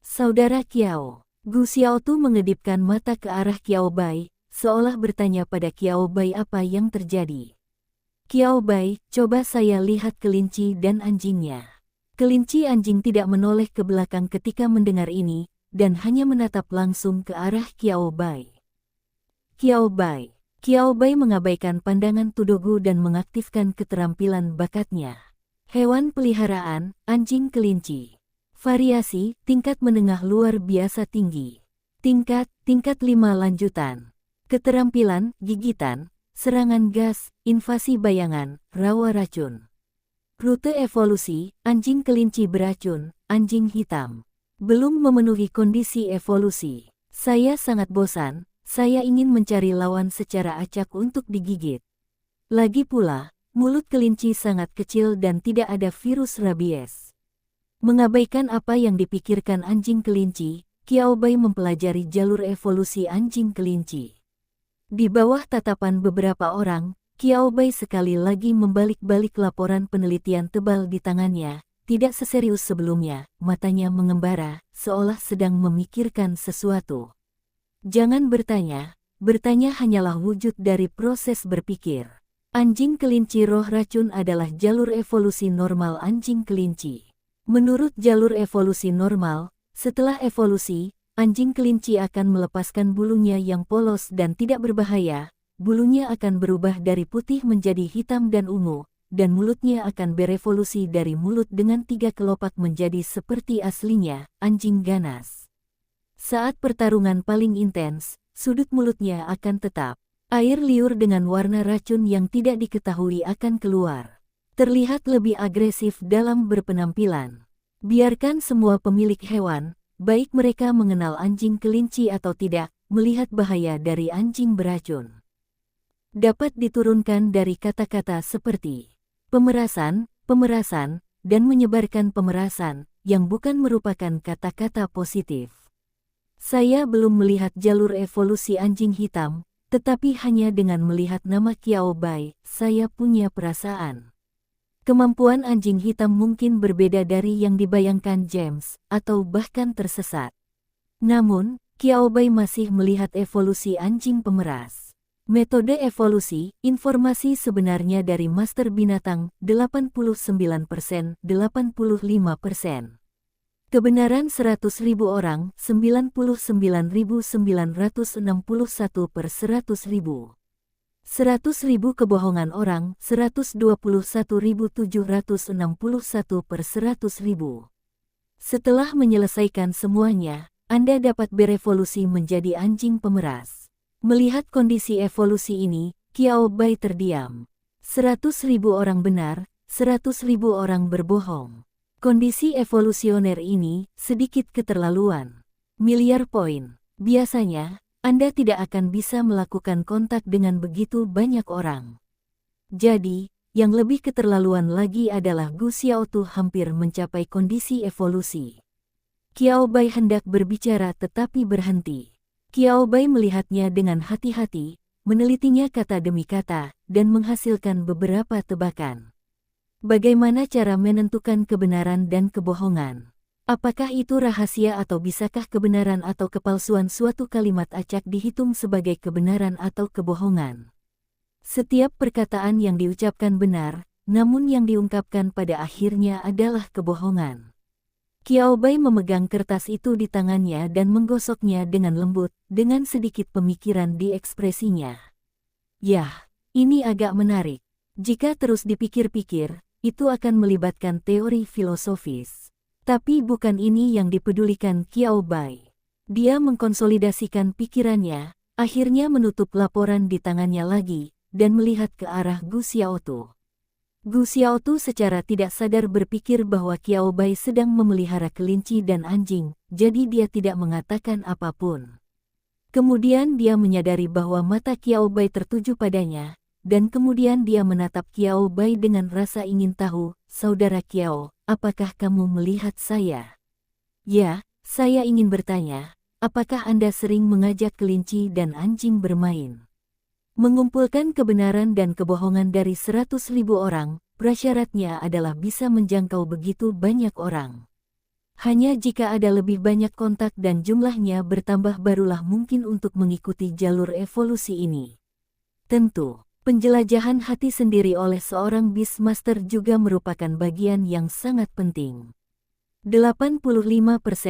Saudara Qiao. Gu Xiaotu mengedipkan mata ke arah Qiao Bai, seolah bertanya pada Qiao Bai apa yang terjadi. Qiao Bai, coba saya lihat kelinci dan anjingnya. Kelinci anjing tidak menoleh ke belakang ketika mendengar ini, dan hanya menatap langsung ke arah Qiao Bai. Qiao Bai. Qiao Bai mengabaikan pandangan Tudogu dan mengaktifkan keterampilan bakatnya. Hewan peliharaan, anjing kelinci. Variasi, tingkat menengah luar biasa tinggi. Tingkat 5 lanjutan. Keterampilan, gigitan, serangan gas, invasi bayangan, rawa racun. Rute evolusi, anjing kelinci beracun, anjing hitam. Belum memenuhi kondisi evolusi. Saya sangat bosan, saya ingin mencari lawan secara acak untuk digigit. Lagi pula, mulut kelinci sangat kecil dan tidak ada virus rabies. Mengabaikan apa yang dipikirkan anjing kelinci, Qiao Bai mempelajari jalur evolusi anjing kelinci. Di bawah tatapan beberapa orang, Qiao Bai sekali lagi membalik-balik laporan penelitian tebal di tangannya, tidak seserius sebelumnya, matanya mengembara, seolah sedang memikirkan sesuatu. Jangan bertanya, bertanya hanyalah wujud dari proses berpikir. Anjing kelinci roh racun adalah jalur evolusi normal anjing kelinci. Menurut jalur evolusi normal, setelah evolusi, anjing kelinci akan melepaskan bulunya yang polos dan tidak berbahaya. Bulunya akan berubah dari putih menjadi hitam dan ungu, dan mulutnya akan berevolusi dari mulut dengan 3 kelopak menjadi seperti aslinya, anjing ganas. Saat pertarungan paling intens, sudut mulutnya akan tetap. Air liur dengan warna racun yang tidak diketahui akan keluar. Terlihat lebih agresif dalam berpenampilan. Biarkan semua pemilik hewan, baik mereka mengenal anjing kelinci atau tidak, melihat bahaya dari anjing beracun. Dapat diturunkan dari kata-kata seperti pemerasan, dan menyebarkan pemerasan, yang bukan merupakan kata-kata positif. Saya belum melihat jalur evolusi anjing hitam, tetapi hanya dengan melihat nama Qiao Bai, saya punya perasaan. Kemampuan anjing hitam mungkin berbeda dari yang dibayangkan James, atau bahkan tersesat. Namun, Qiao Bai masih melihat evolusi anjing pemeras. Metode evolusi, informasi sebenarnya dari master binatang, 89%, 85%. Kebenaran 100.000 orang, 99.961/100.000. 100.000 kebohongan orang, 121.761/100.000. Setelah menyelesaikan semuanya, Anda dapat berevolusi menjadi anjing pemeras. Melihat kondisi evolusi ini, Qiao Bai terdiam. 100.000 orang benar, 100.000 orang berbohong. Kondisi evolusioner ini sedikit keterlaluan. Miliar poin. Biasanya, Anda tidak akan bisa melakukan kontak dengan begitu banyak orang. Jadi, yang lebih keterlaluan lagi adalah Gu Xiaotu hampir mencapai kondisi evolusi. Qiao Bai hendak berbicara tetapi berhenti. Qiao Bai melihatnya dengan hati-hati, menelitinya kata demi kata, dan menghasilkan beberapa tebakan. Bagaimana cara menentukan kebenaran dan kebohongan? Apakah itu rahasia atau bisakah kebenaran atau kepalsuan suatu kalimat acak dihitung sebagai kebenaran atau kebohongan? Setiap perkataan yang diucapkan benar, namun yang diungkapkan pada akhirnya adalah kebohongan. Qiao Bai memegang kertas itu di tangannya dan menggosoknya dengan lembut, dengan sedikit pemikiran di ekspresinya. Yah, ini agak menarik. Jika terus dipikir-pikir, itu akan melibatkan teori filosofis. Tapi bukan ini yang dipedulikan Qiao Bai. Dia mengkonsolidasikan pikirannya, akhirnya menutup laporan di tangannya lagi, dan melihat ke arah Gu Xiaotu. Gu Xiaotu secara tidak sadar berpikir bahwa Qiao Bai sedang memelihara kelinci dan anjing, jadi dia tidak mengatakan apapun. Kemudian dia menyadari bahwa mata Qiao Bai tertuju padanya, dan kemudian dia menatap Qiao Bai dengan rasa ingin tahu, "Saudara Qiao, apakah kamu melihat saya?" "Ya, saya ingin bertanya, apakah Anda sering mengajak kelinci dan anjing bermain?" Mengumpulkan kebenaran dan kebohongan dari 100.000 orang, prasyaratnya adalah bisa menjangkau begitu banyak orang. Hanya jika ada lebih banyak kontak dan jumlahnya bertambah barulah mungkin untuk mengikuti jalur evolusi ini. Tentu, penjelajahan hati sendiri oleh seorang Beastmaster juga merupakan bagian yang sangat penting. 85%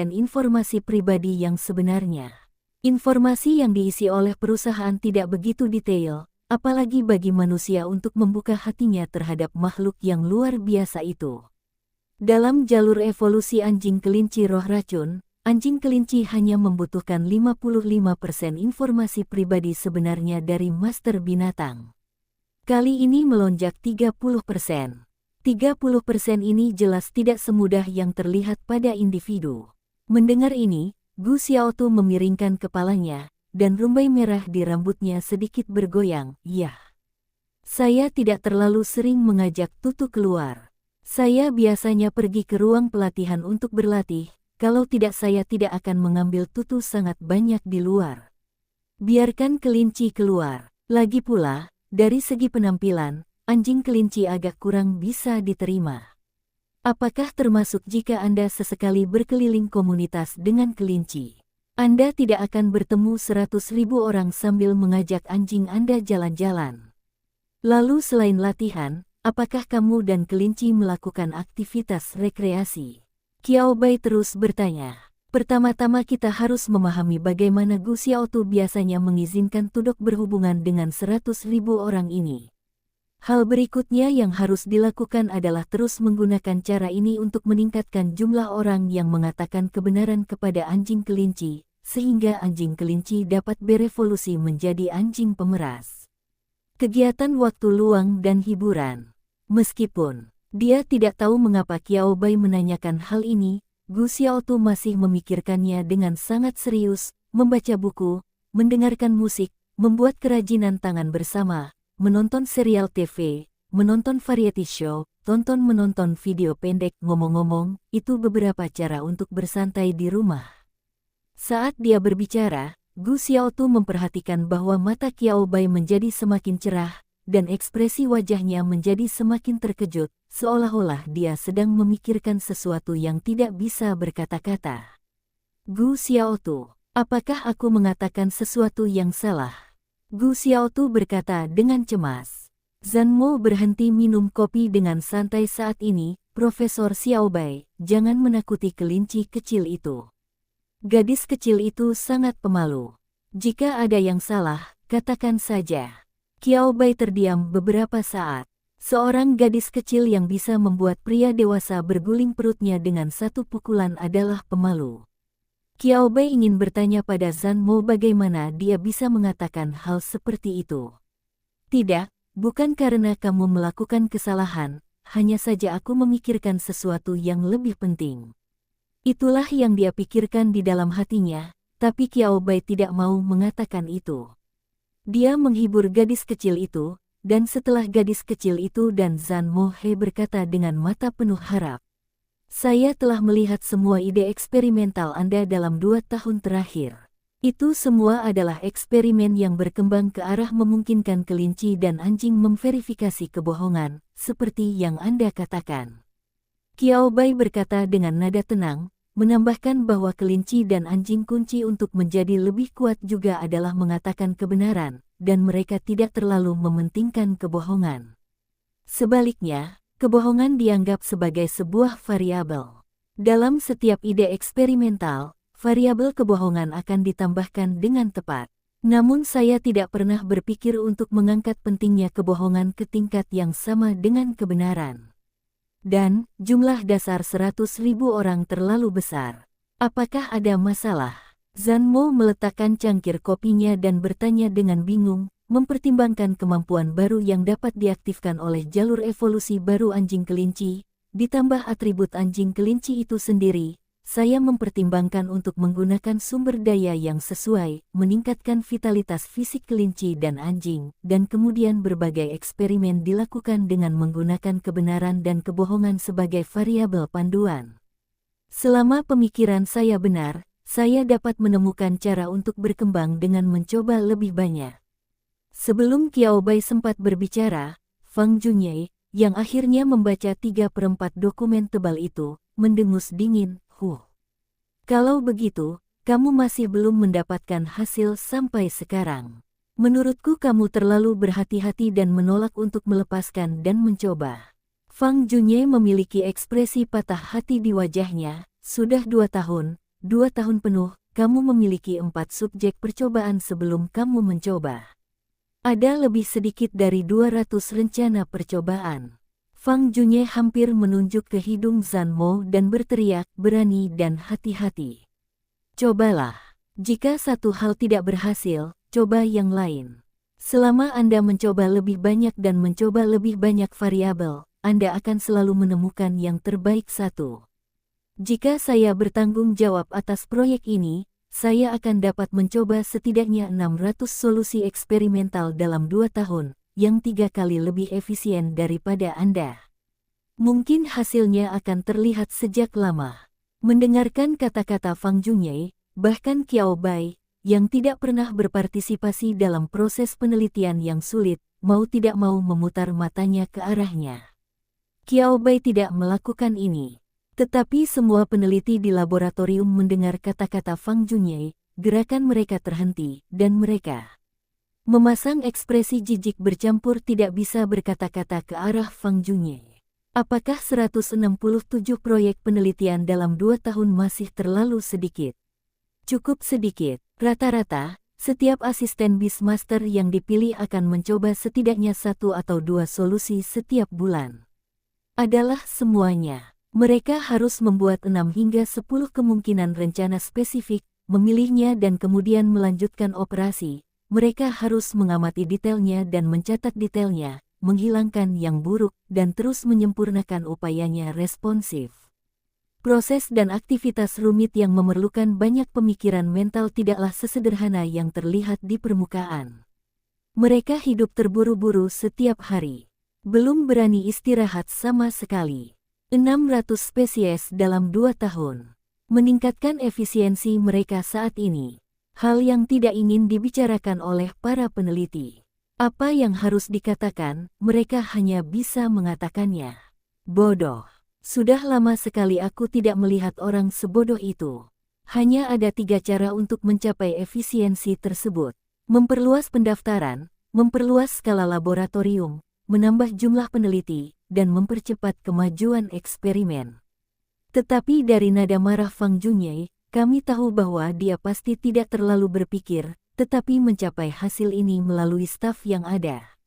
informasi pribadi yang sebenarnya. Informasi yang diisi oleh perusahaan tidak begitu detail, apalagi bagi manusia untuk membuka hatinya terhadap makhluk yang luar biasa itu. Dalam jalur evolusi anjing kelinci roh racun, anjing kelinci hanya membutuhkan 55% informasi pribadi sebenarnya dari master binatang. Kali ini melonjak 30%. 30% ini jelas tidak semudah yang terlihat pada individu. Mendengar ini, Gu Xiaotu memiringkan kepalanya, dan rumbai merah di rambutnya sedikit bergoyang. "Yah, saya tidak terlalu sering mengajak Tutu keluar. Saya biasanya pergi ke ruang pelatihan untuk berlatih, kalau tidak saya tidak akan mengambil Tutu sangat banyak di luar. Biarkan kelinci keluar. Lagi pula, dari segi penampilan, anjing kelinci agak kurang bisa diterima. Apakah termasuk jika Anda sesekali berkeliling komunitas dengan kelinci? Anda tidak akan bertemu 100.000 orang sambil mengajak anjing Anda jalan-jalan. Lalu selain latihan, apakah kamu dan kelinci melakukan aktivitas rekreasi?" Qiao Bai terus bertanya. Pertama-tama kita harus memahami bagaimana Gu Xiaotu biasanya mengizinkan Tudok berhubungan dengan 100.000 orang ini. Hal berikutnya yang harus dilakukan adalah terus menggunakan cara ini untuk meningkatkan jumlah orang yang mengatakan kebenaran kepada anjing kelinci, sehingga anjing kelinci dapat berevolusi menjadi anjing pemeras. Kegiatan waktu luang dan hiburan. Meskipun dia tidak tahu mengapa Qiao Bai menanyakan hal ini, Gu Xiaotu masih memikirkannya dengan sangat serius, membaca buku, mendengarkan musik, membuat kerajinan tangan bersama, menonton serial TV, menonton variety show, menonton video pendek. Ngomong-ngomong, itu beberapa cara untuk bersantai di rumah. Saat dia berbicara, Gu Xiaotu memperhatikan bahwa mata Qiao Bai menjadi semakin cerah, dan ekspresi wajahnya menjadi semakin terkejut, seolah-olah dia sedang memikirkan sesuatu yang tidak bisa berkata-kata. "Gu Xiaotu, apakah aku mengatakan sesuatu yang salah?" Gu Xiaotu berkata dengan cemas. "Zanmo berhenti minum kopi dengan santai saat ini, Profesor Xiao Bai, jangan menakuti kelinci kecil itu. Gadis kecil itu sangat pemalu. Jika ada yang salah, katakan saja." Qiao Bai terdiam beberapa saat. Seorang gadis kecil yang bisa membuat pria dewasa berguling perutnya dengan satu pukulan adalah pemalu. Qiao Bai ingin bertanya pada Zanmo bagaimana dia bisa mengatakan hal seperti itu. "Tidak, bukan karena kamu melakukan kesalahan, hanya saja aku memikirkan sesuatu yang lebih penting." Itulah yang dia pikirkan di dalam hatinya, tapi Qiao Bai tidak mau mengatakan itu. Dia menghibur gadis kecil itu, dan setelah gadis kecil itu dan Zanmo He berkata dengan mata penuh harap, "Saya telah melihat semua ide eksperimental Anda dalam 2 tahun terakhir. Itu semua adalah eksperimen yang berkembang ke arah memungkinkan kelinci dan anjing memverifikasi kebohongan, seperti yang Anda katakan." Qiao Bai berkata dengan nada tenang, menambahkan bahwa kelinci dan anjing kunci untuk menjadi lebih kuat juga adalah mengatakan kebenaran, dan mereka tidak terlalu mementingkan kebohongan. Sebaliknya, kebohongan dianggap sebagai sebuah variabel. Dalam setiap ide eksperimental, variabel kebohongan akan ditambahkan dengan tepat. Namun saya tidak pernah berpikir untuk mengangkat pentingnya kebohongan ke tingkat yang sama dengan kebenaran. Dan, jumlah dasar 100.000 orang terlalu besar. Apakah ada masalah? Zanmo meletakkan cangkir kopinya dan bertanya dengan bingung, mempertimbangkan kemampuan baru yang dapat diaktifkan oleh jalur evolusi baru anjing kelinci, ditambah atribut anjing kelinci itu sendiri, saya mempertimbangkan untuk menggunakan sumber daya yang sesuai, meningkatkan vitalitas fisik kelinci dan anjing, dan kemudian berbagai eksperimen dilakukan dengan menggunakan kebenaran dan kebohongan sebagai variabel panduan. Selama pemikiran saya benar, saya dapat menemukan cara untuk berkembang dengan mencoba lebih banyak. Sebelum Qiao Bai sempat berbicara, Fang Junye, yang akhirnya membaca 3/4 dokumen tebal itu, mendengus dingin. Kalau begitu, kamu masih belum mendapatkan hasil sampai sekarang. Menurutku kamu terlalu berhati-hati dan menolak untuk melepaskan dan mencoba. Fang Junye memiliki ekspresi patah hati di wajahnya. Sudah 2 tahun penuh, kamu memiliki 4 subjek percobaan sebelum kamu mencoba. Ada lebih sedikit dari 200 rencana percobaan. Fang Junye hampir menunjuk ke hidung Zhan Mo dan berteriak, berani dan hati-hati. Cobalah. Jika satu hal tidak berhasil, coba yang lain. Selama Anda mencoba lebih banyak dan mencoba lebih banyak variabel, Anda akan selalu menemukan yang terbaik satu. Jika saya bertanggung jawab atas proyek ini, saya akan dapat mencoba setidaknya 600 solusi eksperimental dalam 2 tahun, yang 3 kali lebih efisien daripada Anda. Mungkin hasilnya akan terlihat sejak lama. Mendengarkan kata-kata Fang Junye, bahkan Qiao Bai, yang tidak pernah berpartisipasi dalam proses penelitian yang sulit, mau tidak mau memutar matanya ke arahnya. Qiao Bai tidak melakukan ini. Tetapi semua peneliti di laboratorium mendengar kata-kata Fang Junye, gerakan mereka terhenti, dan mereka memasang ekspresi jijik bercampur tidak bisa berkata-kata ke arah Fang Junye. Apakah 167 proyek penelitian dalam 2 tahun masih terlalu sedikit? Cukup sedikit. Rata-rata, setiap asisten Beastmaster yang dipilih akan mencoba setidaknya 1 atau 2 solusi setiap bulan. Adalah semuanya. Mereka harus membuat 6 hingga 10 kemungkinan rencana spesifik, memilihnya dan kemudian melanjutkan operasi. Mereka harus mengamati detailnya dan mencatat detailnya, menghilangkan yang buruk, dan terus menyempurnakan upayanya responsif. Proses dan aktivitas rumit yang memerlukan banyak pemikiran mental tidaklah sesederhana yang terlihat di permukaan. Mereka hidup terburu-buru setiap hari. Belum berani istirahat sama sekali. 600 spesies dalam 2 tahun. Meningkatkan efisiensi mereka saat ini. Hal yang tidak ingin dibicarakan oleh para peneliti. Apa yang harus dikatakan, mereka hanya bisa mengatakannya. Bodoh. Sudah lama sekali aku tidak melihat orang sebodoh itu. Hanya ada 3 cara untuk mencapai efisiensi tersebut. Memperluas pendaftaran, memperluas skala laboratorium, menambah jumlah peneliti, dan mempercepat kemajuan eksperimen. Tetapi dari nada marah Fang Junye, kami tahu bahwa dia pasti tidak terlalu berpikir, tetapi mencapai hasil ini melalui staf yang ada.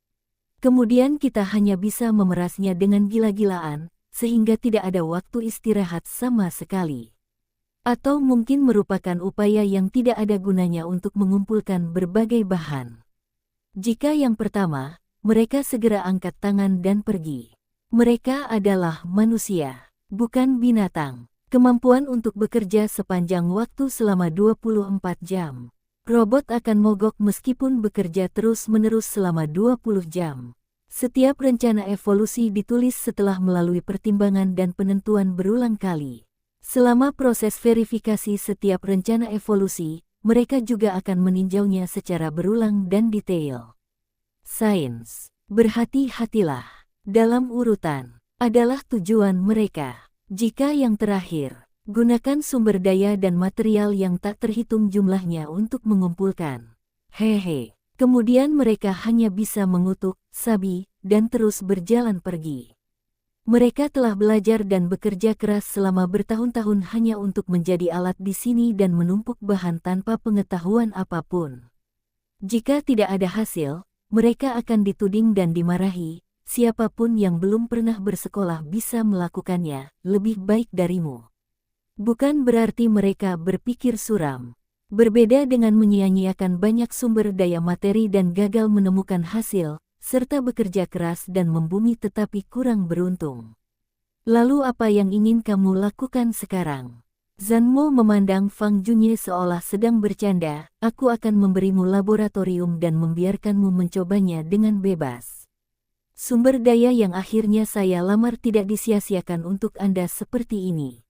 Kemudian kita hanya bisa memerasnya dengan gila-gilaan, sehingga tidak ada waktu istirahat sama sekali. Atau mungkin merupakan upaya yang tidak ada gunanya untuk mengumpulkan berbagai bahan. Jika yang pertama, mereka segera angkat tangan dan pergi. Mereka adalah manusia, bukan binatang. Kemampuan untuk bekerja sepanjang waktu selama 24 jam. Robot akan mogok meskipun bekerja terus-menerus selama 20 jam. Setiap rencana evolusi ditulis setelah melalui pertimbangan dan penentuan berulang kali. Selama proses verifikasi setiap rencana evolusi, mereka juga akan meninjaunya secara berulang dan detail. Sains, berhati-hatilah. Dalam urutan, adalah tujuan mereka. Jika yang terakhir, gunakan sumber daya dan material yang tak terhitung jumlahnya untuk mengumpulkan. Hehe. Kemudian mereka hanya bisa mengutuk, sabi, dan terus berjalan pergi. Mereka telah belajar dan bekerja keras selama bertahun-tahun hanya untuk menjadi alat di sini dan menumpuk bahan tanpa pengetahuan apapun. Jika tidak ada hasil, mereka akan dituding dan dimarahi. Siapapun yang belum pernah bersekolah bisa melakukannya, lebih baik darimu. Bukan berarti mereka berpikir suram. Berbeda dengan menyia-nyiakan banyak sumber daya materi dan gagal menemukan hasil, serta bekerja keras dan membumi tetapi kurang beruntung. Lalu apa yang ingin kamu lakukan sekarang? Zanmo memandang Fang Junye seolah sedang bercanda, aku akan memberimu laboratorium dan membiarkanmu mencobanya dengan bebas. Sumber daya yang akhirnya saya lamar tidak disia-siakan untuk Anda seperti ini.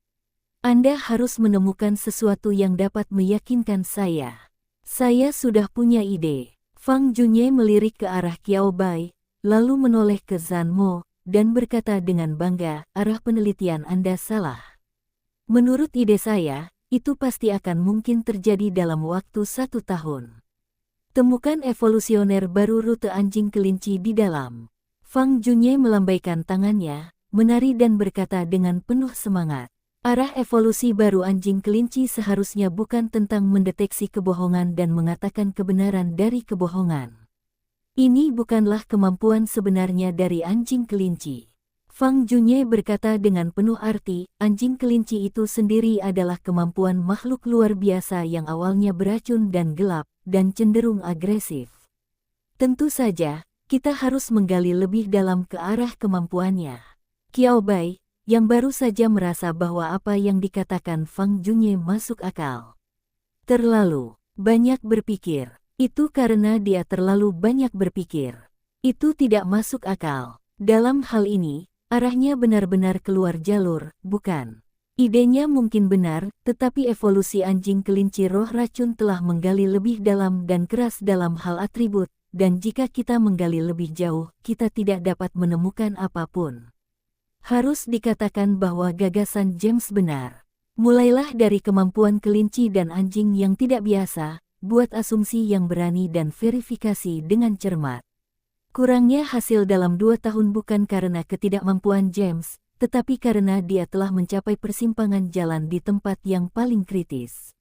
Anda harus menemukan sesuatu yang dapat meyakinkan saya. Saya sudah punya ide. Fang Junye melirik ke arah Qiao Bai, lalu menoleh ke Zanmo, dan berkata dengan bangga, arah penelitian Anda salah. Menurut ide saya, itu pasti akan mungkin terjadi dalam waktu 1 tahun. Temukan evolusioner baru rute anjing kelinci di dalam. Fang Junye melambaikan tangannya, menari dan berkata dengan penuh semangat. Arah evolusi baru anjing kelinci seharusnya bukan tentang mendeteksi kebohongan dan mengatakan kebenaran dari kebohongan. Ini bukanlah kemampuan sebenarnya dari anjing kelinci. Fang Junye berkata dengan penuh arti, anjing kelinci itu sendiri adalah kemampuan makhluk luar biasa yang awalnya beracun dan gelap, dan cenderung agresif. Tentu saja, kita harus menggali lebih dalam ke arah kemampuannya. Qiao Bai, yang baru saja merasa bahwa apa yang dikatakan Fang Junye masuk akal. Terlalu banyak berpikir. Itu karena dia terlalu banyak berpikir. Itu tidak masuk akal. Dalam hal ini, arahnya benar-benar keluar jalur, bukan? Idenya mungkin benar, tetapi evolusi anjing kelinci roh racun telah menggali lebih dalam dan keras dalam hal atribut, dan jika kita menggali lebih jauh, kita tidak dapat menemukan apapun. Harus dikatakan bahwa gagasan James benar. Mulailah dari kemampuan kelinci dan anjing yang tidak biasa, buat asumsi yang berani dan verifikasi dengan cermat. Kurangnya hasil dalam 2 tahun bukan karena ketidakmampuan James, tetapi karena dia telah mencapai persimpangan jalan di tempat yang paling kritis.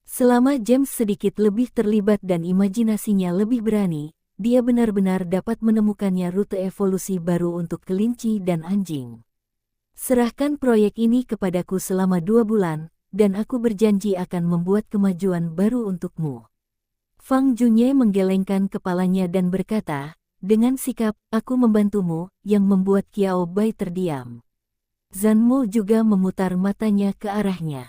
Selama James sedikit lebih terlibat dan imajinasinya lebih berani, dia benar-benar dapat menemukannya rute evolusi baru untuk kelinci dan anjing. Serahkan proyek ini kepadaku selama 2 bulan, dan aku berjanji akan membuat kemajuan baru untukmu. Fang Junye menggelengkan kepalanya dan berkata, dengan sikap, aku membantumu, yang membuat Qiao Bai terdiam. Zanmo juga memutar matanya ke arahnya.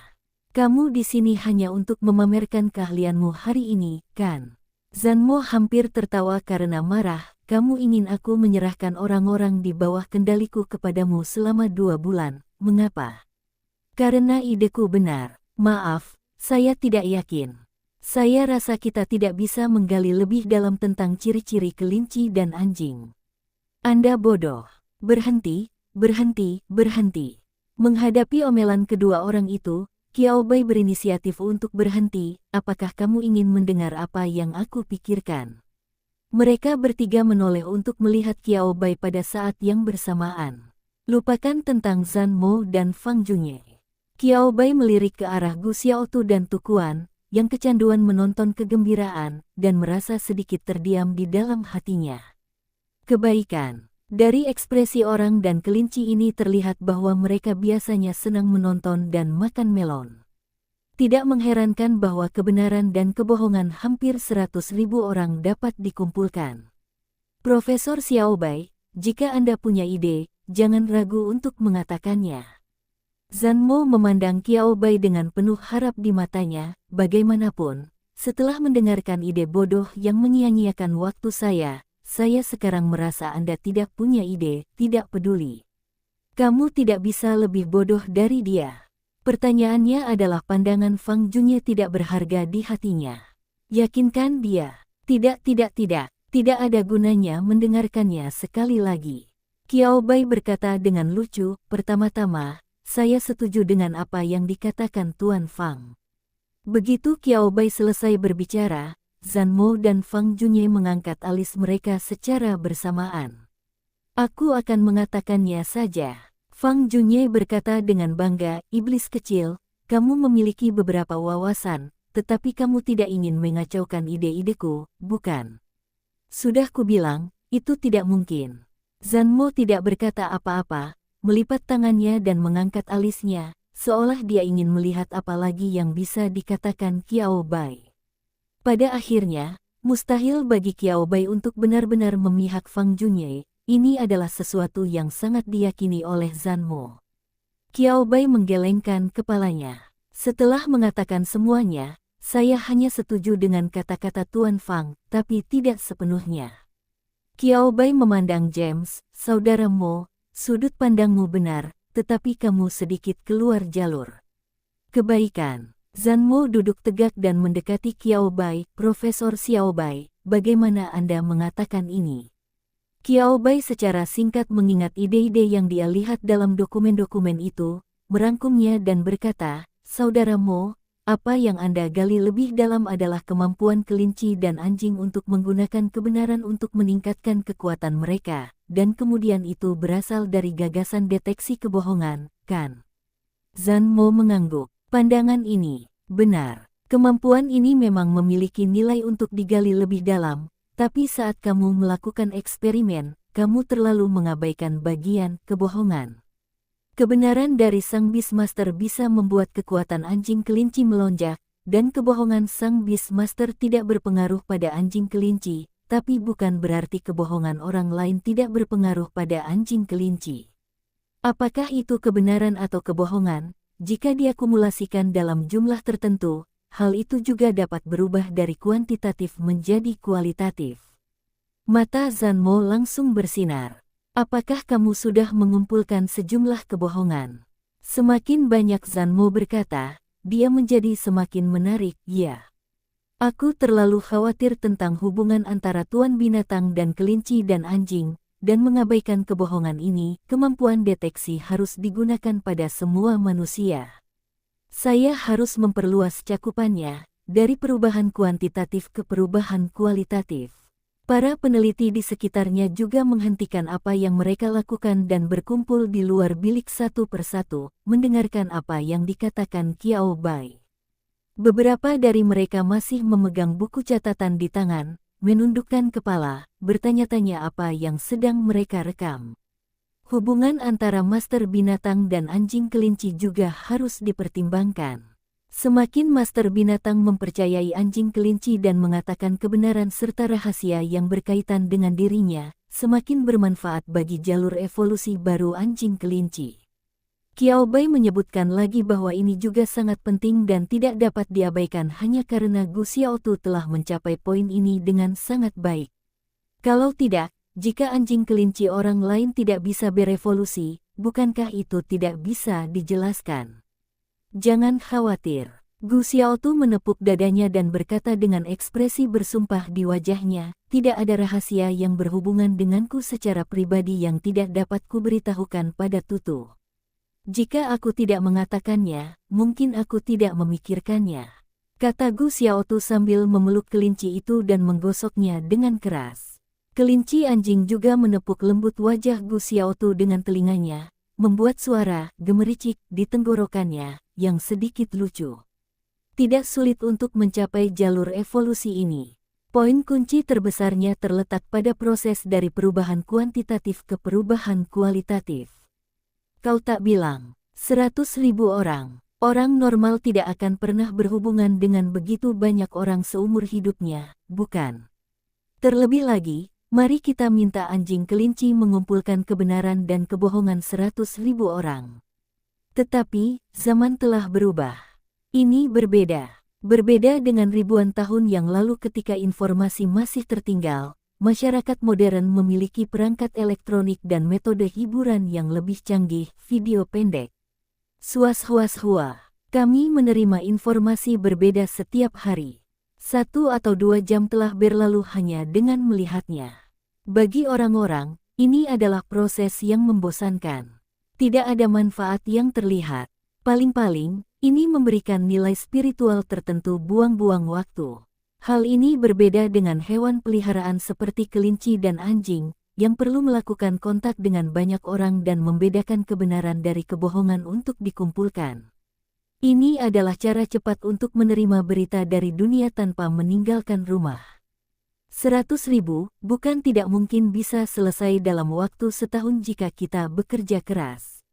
Kamu di sini hanya untuk memamerkan keahlianmu hari ini, kan? Zanmo hampir tertawa karena marah, kamu ingin aku menyerahkan orang-orang di bawah kendaliku kepadamu selama 2 bulan, mengapa? Karena ideku benar. Maaf, saya tidak yakin. Saya rasa kita tidak bisa menggali lebih dalam tentang ciri-ciri kelinci dan anjing. Anda bodoh. Berhenti, berhenti, berhenti. Menghadapi omelan kedua orang itu, Qiao Bai berinisiatif untuk berhenti. Apakah kamu ingin mendengar apa yang aku pikirkan? Mereka bertiga menoleh untuk melihat Qiao Bai pada saat yang bersamaan. Lupakan tentang Zanmo dan Fang Junye. Qiao Bai melirik ke arah Gu Xiaotu dan Tukuan, yang kecanduan menonton kegembiraan, dan merasa sedikit terdiam di dalam hatinya. Kebaikan. Dari ekspresi orang dan kelinci ini terlihat bahwa mereka biasanya senang menonton dan makan melon. Tidak mengherankan bahwa kebenaran dan kebohongan hampir 100.000 orang dapat dikumpulkan. Profesor Xiao Bai, jika Anda punya ide, jangan ragu untuk mengatakannya. Zanmo memandang Qiao Bai dengan penuh harap di matanya, bagaimanapun, setelah mendengarkan ide bodoh yang menyia-nyiakan waktu saya sekarang merasa Anda tidak punya ide, tidak peduli. Kamu tidak bisa lebih bodoh dari dia. Pertanyaannya adalah pandangan Fang Junye tidak berharga di hatinya. Yakinkan dia. Tidak ada gunanya mendengarkannya sekali lagi. Qiao Bai berkata dengan lucu, pertama-tama, saya setuju dengan apa yang dikatakan Tuan Fang. Begitu Qiao Bai selesai berbicara, Zanmo dan Fang Junye mengangkat alis mereka secara bersamaan. Aku akan mengatakannya saja. Fang Junye berkata dengan bangga, iblis kecil, kamu memiliki beberapa wawasan, tetapi kamu tidak ingin mengacaukan ide-ideku, bukan? Sudah kubilang, itu tidak mungkin. Zanmo tidak berkata apa-apa, melipat tangannya dan mengangkat alisnya, seolah dia ingin melihat apa lagi yang bisa dikatakan Qiao Bai. Pada akhirnya, mustahil bagi Qiao Bai untuk benar-benar memihak Fang Junye, ini adalah sesuatu yang sangat diyakini oleh Zanmo. Qiao Bai menggelengkan kepalanya. Setelah mengatakan semuanya, saya hanya setuju dengan kata-kata Tuan Fang, tapi tidak sepenuhnya. Qiao Bai memandang James, saudara Mo, sudut pandangmu benar, tetapi kamu sedikit keluar jalur kebaikan. Zhan Mo duduk tegak dan mendekati Qiao Bai. Profesor Xiao Bai, bagaimana Anda mengatakan ini? Qiao Bai secara singkat mengingat ide-ide yang dia lihat dalam dokumen-dokumen itu, merangkumnya dan berkata, Saudara Mo, apa yang Anda gali lebih dalam adalah kemampuan kelinci dan anjing untuk menggunakan kebenaran untuk meningkatkan kekuatan mereka, dan kemudian itu berasal dari gagasan deteksi kebohongan, kan? Zhan Mo mengangguk. Pandangan ini benar. Kemampuan ini memang memiliki nilai untuk digali lebih dalam, tapi saat kamu melakukan eksperimen, kamu terlalu mengabaikan bagian kebohongan. Kebenaran dari Sang Beastmaster bisa membuat kekuatan anjing kelinci melonjak, dan kebohongan Sang Beastmaster tidak berpengaruh pada anjing kelinci, tapi bukan berarti kebohongan orang lain tidak berpengaruh pada anjing kelinci. Apakah itu kebenaran atau kebohongan? Jika diakumulasikan dalam jumlah tertentu, hal itu juga dapat berubah dari kuantitatif menjadi kualitatif. Mata Zhan Mo langsung bersinar. Apakah kamu sudah mengumpulkan sejumlah kebohongan? Semakin banyak Zhan Mo berkata, dia menjadi semakin menarik, ya. Aku terlalu khawatir tentang hubungan antara tuan binatang dan kelinci dan anjing, dan mengabaikan kebohongan ini. Kemampuan deteksi harus digunakan pada semua manusia. Saya harus memperluas cakupannya, dari perubahan kuantitatif ke perubahan kualitatif. Para peneliti di sekitarnya juga menghentikan apa yang mereka lakukan dan berkumpul di luar bilik satu persatu, mendengarkan apa yang dikatakan Qiao Bai. Beberapa dari mereka masih memegang buku catatan di tangan, menundukkan kepala, bertanya-tanya apa yang sedang mereka rekam. Hubungan antara master binatang dan anjing kelinci juga harus dipertimbangkan. Semakin master binatang mempercayai anjing kelinci dan mengatakan kebenaran serta rahasia yang berkaitan dengan dirinya, semakin bermanfaat bagi jalur evolusi baru anjing kelinci. Qiao Bai menyebutkan lagi bahwa ini juga sangat penting dan tidak dapat diabaikan hanya karena Gu Xiaotu telah mencapai poin ini dengan sangat baik. Kalau tidak, jika anjing kelinci orang lain tidak bisa berevolusi, bukankah itu tidak bisa dijelaskan? Jangan khawatir. Gu Xiaotu menepuk dadanya dan berkata dengan ekspresi bersumpah di wajahnya, tidak ada rahasia yang berhubungan denganku secara pribadi yang tidak dapat kuberitahukan pada Tutu. Jika aku tidak mengatakannya, mungkin aku tidak memikirkannya, kata Gu Xiaotu sambil memeluk kelinci itu dan menggosoknya dengan keras. Kelinci anjing juga menepuk lembut wajah Gu Xiaotu dengan telinganya, membuat suara gemericik di tenggorokannya yang sedikit lucu. Tidak sulit untuk mencapai jalur evolusi ini. Poin kunci terbesarnya terletak pada proses dari perubahan kuantitatif ke perubahan kualitatif. Kau tak bilang, 100.000 orang. Orang normal tidak akan pernah berhubungan dengan begitu banyak orang seumur hidupnya, bukan? Terlebih lagi, mari kita minta anjing kelinci mengumpulkan kebenaran dan kebohongan 100.000 orang. Tetapi, zaman telah berubah. Ini berbeda. Berbeda dengan ribuan tahun yang lalu ketika informasi masih tertinggal, masyarakat modern memiliki perangkat elektronik dan metode hiburan yang lebih canggih, video pendek. Suas-huas-hua. Kami menerima informasi berbeda setiap hari. 1 atau 2 jam telah berlalu hanya dengan melihatnya. Bagi orang-orang, ini adalah proses yang membosankan. Tidak ada manfaat yang terlihat. Paling-paling, ini memberikan nilai spiritual tertentu buang-buang waktu. Hal ini berbeda dengan hewan peliharaan seperti kelinci dan anjing, yang perlu melakukan kontak dengan banyak orang dan membedakan kebenaran dari kebohongan untuk dikumpulkan. Ini adalah cara cepat untuk menerima berita dari dunia tanpa meninggalkan rumah. 100.000 bukan tidak mungkin bisa selesai dalam waktu setahun jika kita bekerja keras.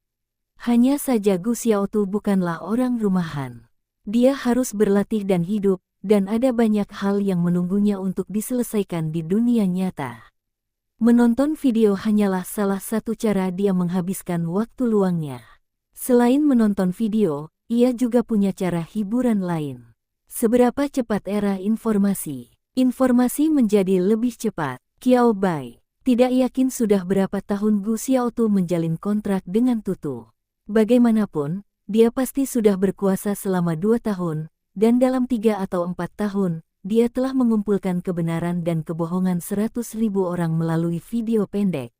Hanya saja Gu Xiaotu bukanlah orang rumahan. Dia harus berlatih dan hidup, dan ada banyak hal yang menunggunya untuk diselesaikan di dunia nyata. Menonton video hanyalah salah satu cara dia menghabiskan waktu luangnya. Selain menonton video, ia juga punya cara hiburan lain. Seberapa cepat era informasi? Informasi menjadi lebih cepat. Qiao Bai tidak yakin sudah berapa tahun Gu Xiaotu menjalin kontrak dengan Tutu. Bagaimanapun, dia pasti sudah berkuasa selama 2 tahun, dan dalam 3 atau 4 tahun, dia telah mengumpulkan kebenaran dan kebohongan 100.000 orang melalui video pendek.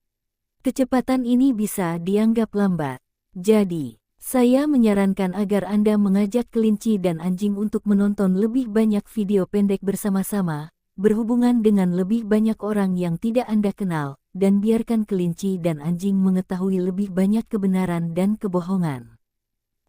Kecepatan ini bisa dianggap lambat. Jadi, saya menyarankan agar Anda mengajak kelinci dan anjing untuk menonton lebih banyak video pendek bersama-sama, berhubungan dengan lebih banyak orang yang tidak Anda kenal, dan biarkan kelinci dan anjing mengetahui lebih banyak kebenaran dan kebohongan.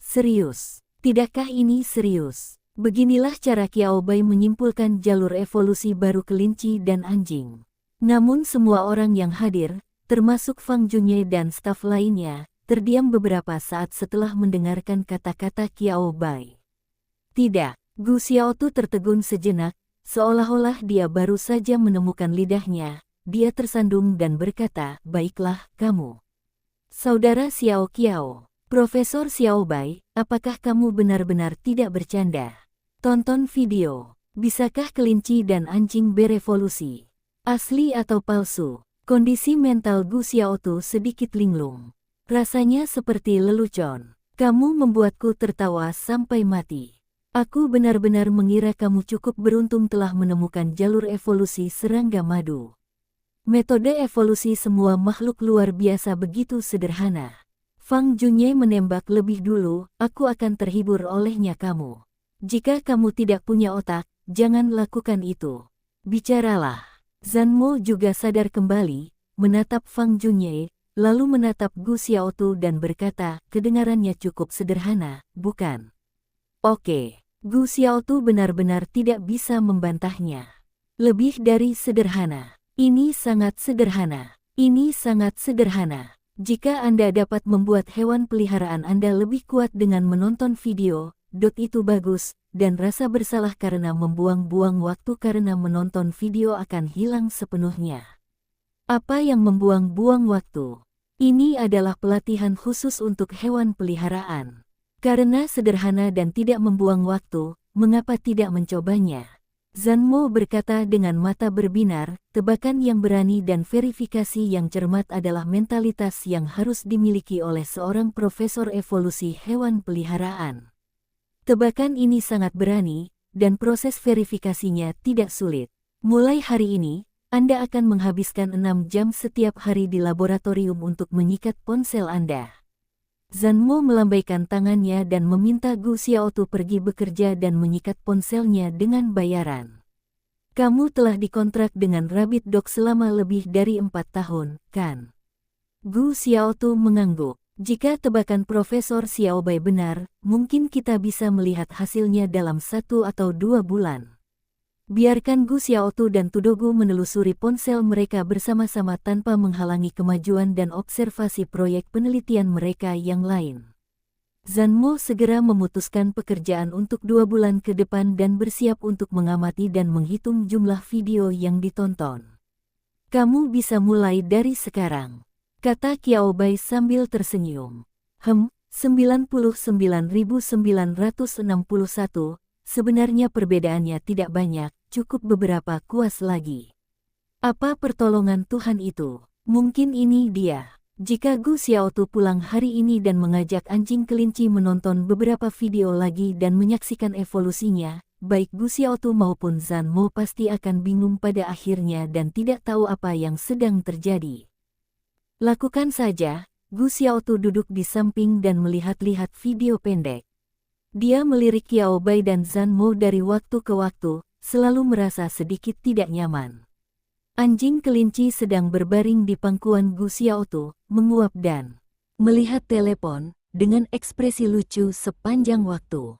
Serius? Tidakkah ini serius? Beginilah cara Qiao Bai menyimpulkan jalur evolusi baru kelinci dan anjing. Namun semua orang yang hadir, termasuk Fang Junye dan staf lainnya, terdiam beberapa saat setelah mendengarkan kata-kata Qiao Bai. Tidak, Gu Xiaotu tertegun sejenak, seolah-olah dia baru saja menemukan lidahnya. Dia tersandung dan berkata, "Baiklah, kamu. Saudara Xiao Qiao, Profesor Xiao Bai, apakah kamu benar-benar tidak bercanda? Tonton video. Bisakah kelinci dan anjing berevolusi? Asli atau palsu?" Kondisi mental Gu Xiaotu sedikit linglung. Rasanya seperti lelucon. "Kamu membuatku tertawa sampai mati. Aku benar-benar mengira kamu cukup beruntung telah menemukan jalur evolusi serangga madu. Metode evolusi semua makhluk luar biasa begitu sederhana. Fang Junye menembak lebih dulu, aku akan terhibur olehnya kamu. Jika kamu tidak punya otak, jangan lakukan itu. Bicaralah." Zhan Mo juga sadar kembali, menatap Fang Junye, lalu menatap Gu Xiaotu dan berkata, "Kedengarannya cukup sederhana, bukan?" Oke, Gu Xiaotu benar-benar tidak bisa membantahnya. Lebih dari sederhana. Ini sangat sederhana. Ini sangat sederhana. Jika Anda dapat membuat hewan peliharaan Anda lebih kuat dengan menonton video, itu bagus, dan rasa bersalah karena membuang-buang waktu karena menonton video akan hilang sepenuhnya. Apa yang membuang-buang waktu? Ini adalah pelatihan khusus untuk hewan peliharaan. Karena sederhana dan tidak membuang waktu, mengapa tidak mencobanya? Zhan Mo berkata dengan mata berbinar, tebakan yang berani dan verifikasi yang cermat adalah mentalitas yang harus dimiliki oleh seorang profesor evolusi hewan peliharaan. Tebakan ini sangat berani, dan proses verifikasinya tidak sulit. Mulai hari ini, Anda akan menghabiskan 6 jam setiap hari di laboratorium untuk menyikat ponsel Anda. Zhan Mo melambaikan tangannya dan meminta Gu Xiaotu pergi bekerja dan menyikat ponselnya dengan bayaran. "Kamu telah dikontrak dengan Rabbit Dog selama lebih dari 4 tahun, kan?" Gu Xiaotu mengangguk. Jika tebakan Profesor Xiao Bai benar, mungkin kita bisa melihat hasilnya dalam 1 atau 2 bulan. Biarkan Gu Xiaotu dan Tudogu menelusuri ponsel mereka bersama-sama tanpa menghalangi kemajuan dan observasi proyek penelitian mereka yang lain. Zhan Mo segera memutuskan pekerjaan untuk 2 bulan ke depan dan bersiap untuk mengamati dan menghitung jumlah video yang ditonton. "Kamu bisa mulai dari sekarang," kata Qiao Bai sambil tersenyum. 99.961, sebenarnya perbedaannya tidak banyak, cukup beberapa kuas lagi. Apa pertolongan Tuhan itu? Mungkin ini dia. Jika Gu Xiaotu pulang hari ini dan mengajak anjing kelinci menonton beberapa video lagi dan menyaksikan evolusinya, baik Gu Xiaotu maupun Zhan Mo pasti akan bingung pada akhirnya dan tidak tahu apa yang sedang terjadi. Lakukan saja. Gu Xiaotu duduk di samping dan melihat-lihat video pendek. Dia melirik Qiao Bai dan Zhan Mo dari waktu ke waktu, selalu merasa sedikit tidak nyaman. Anjing kelinci sedang berbaring di pangkuan Gu Xiaotu, menguap dan melihat telepon dengan ekspresi lucu sepanjang waktu.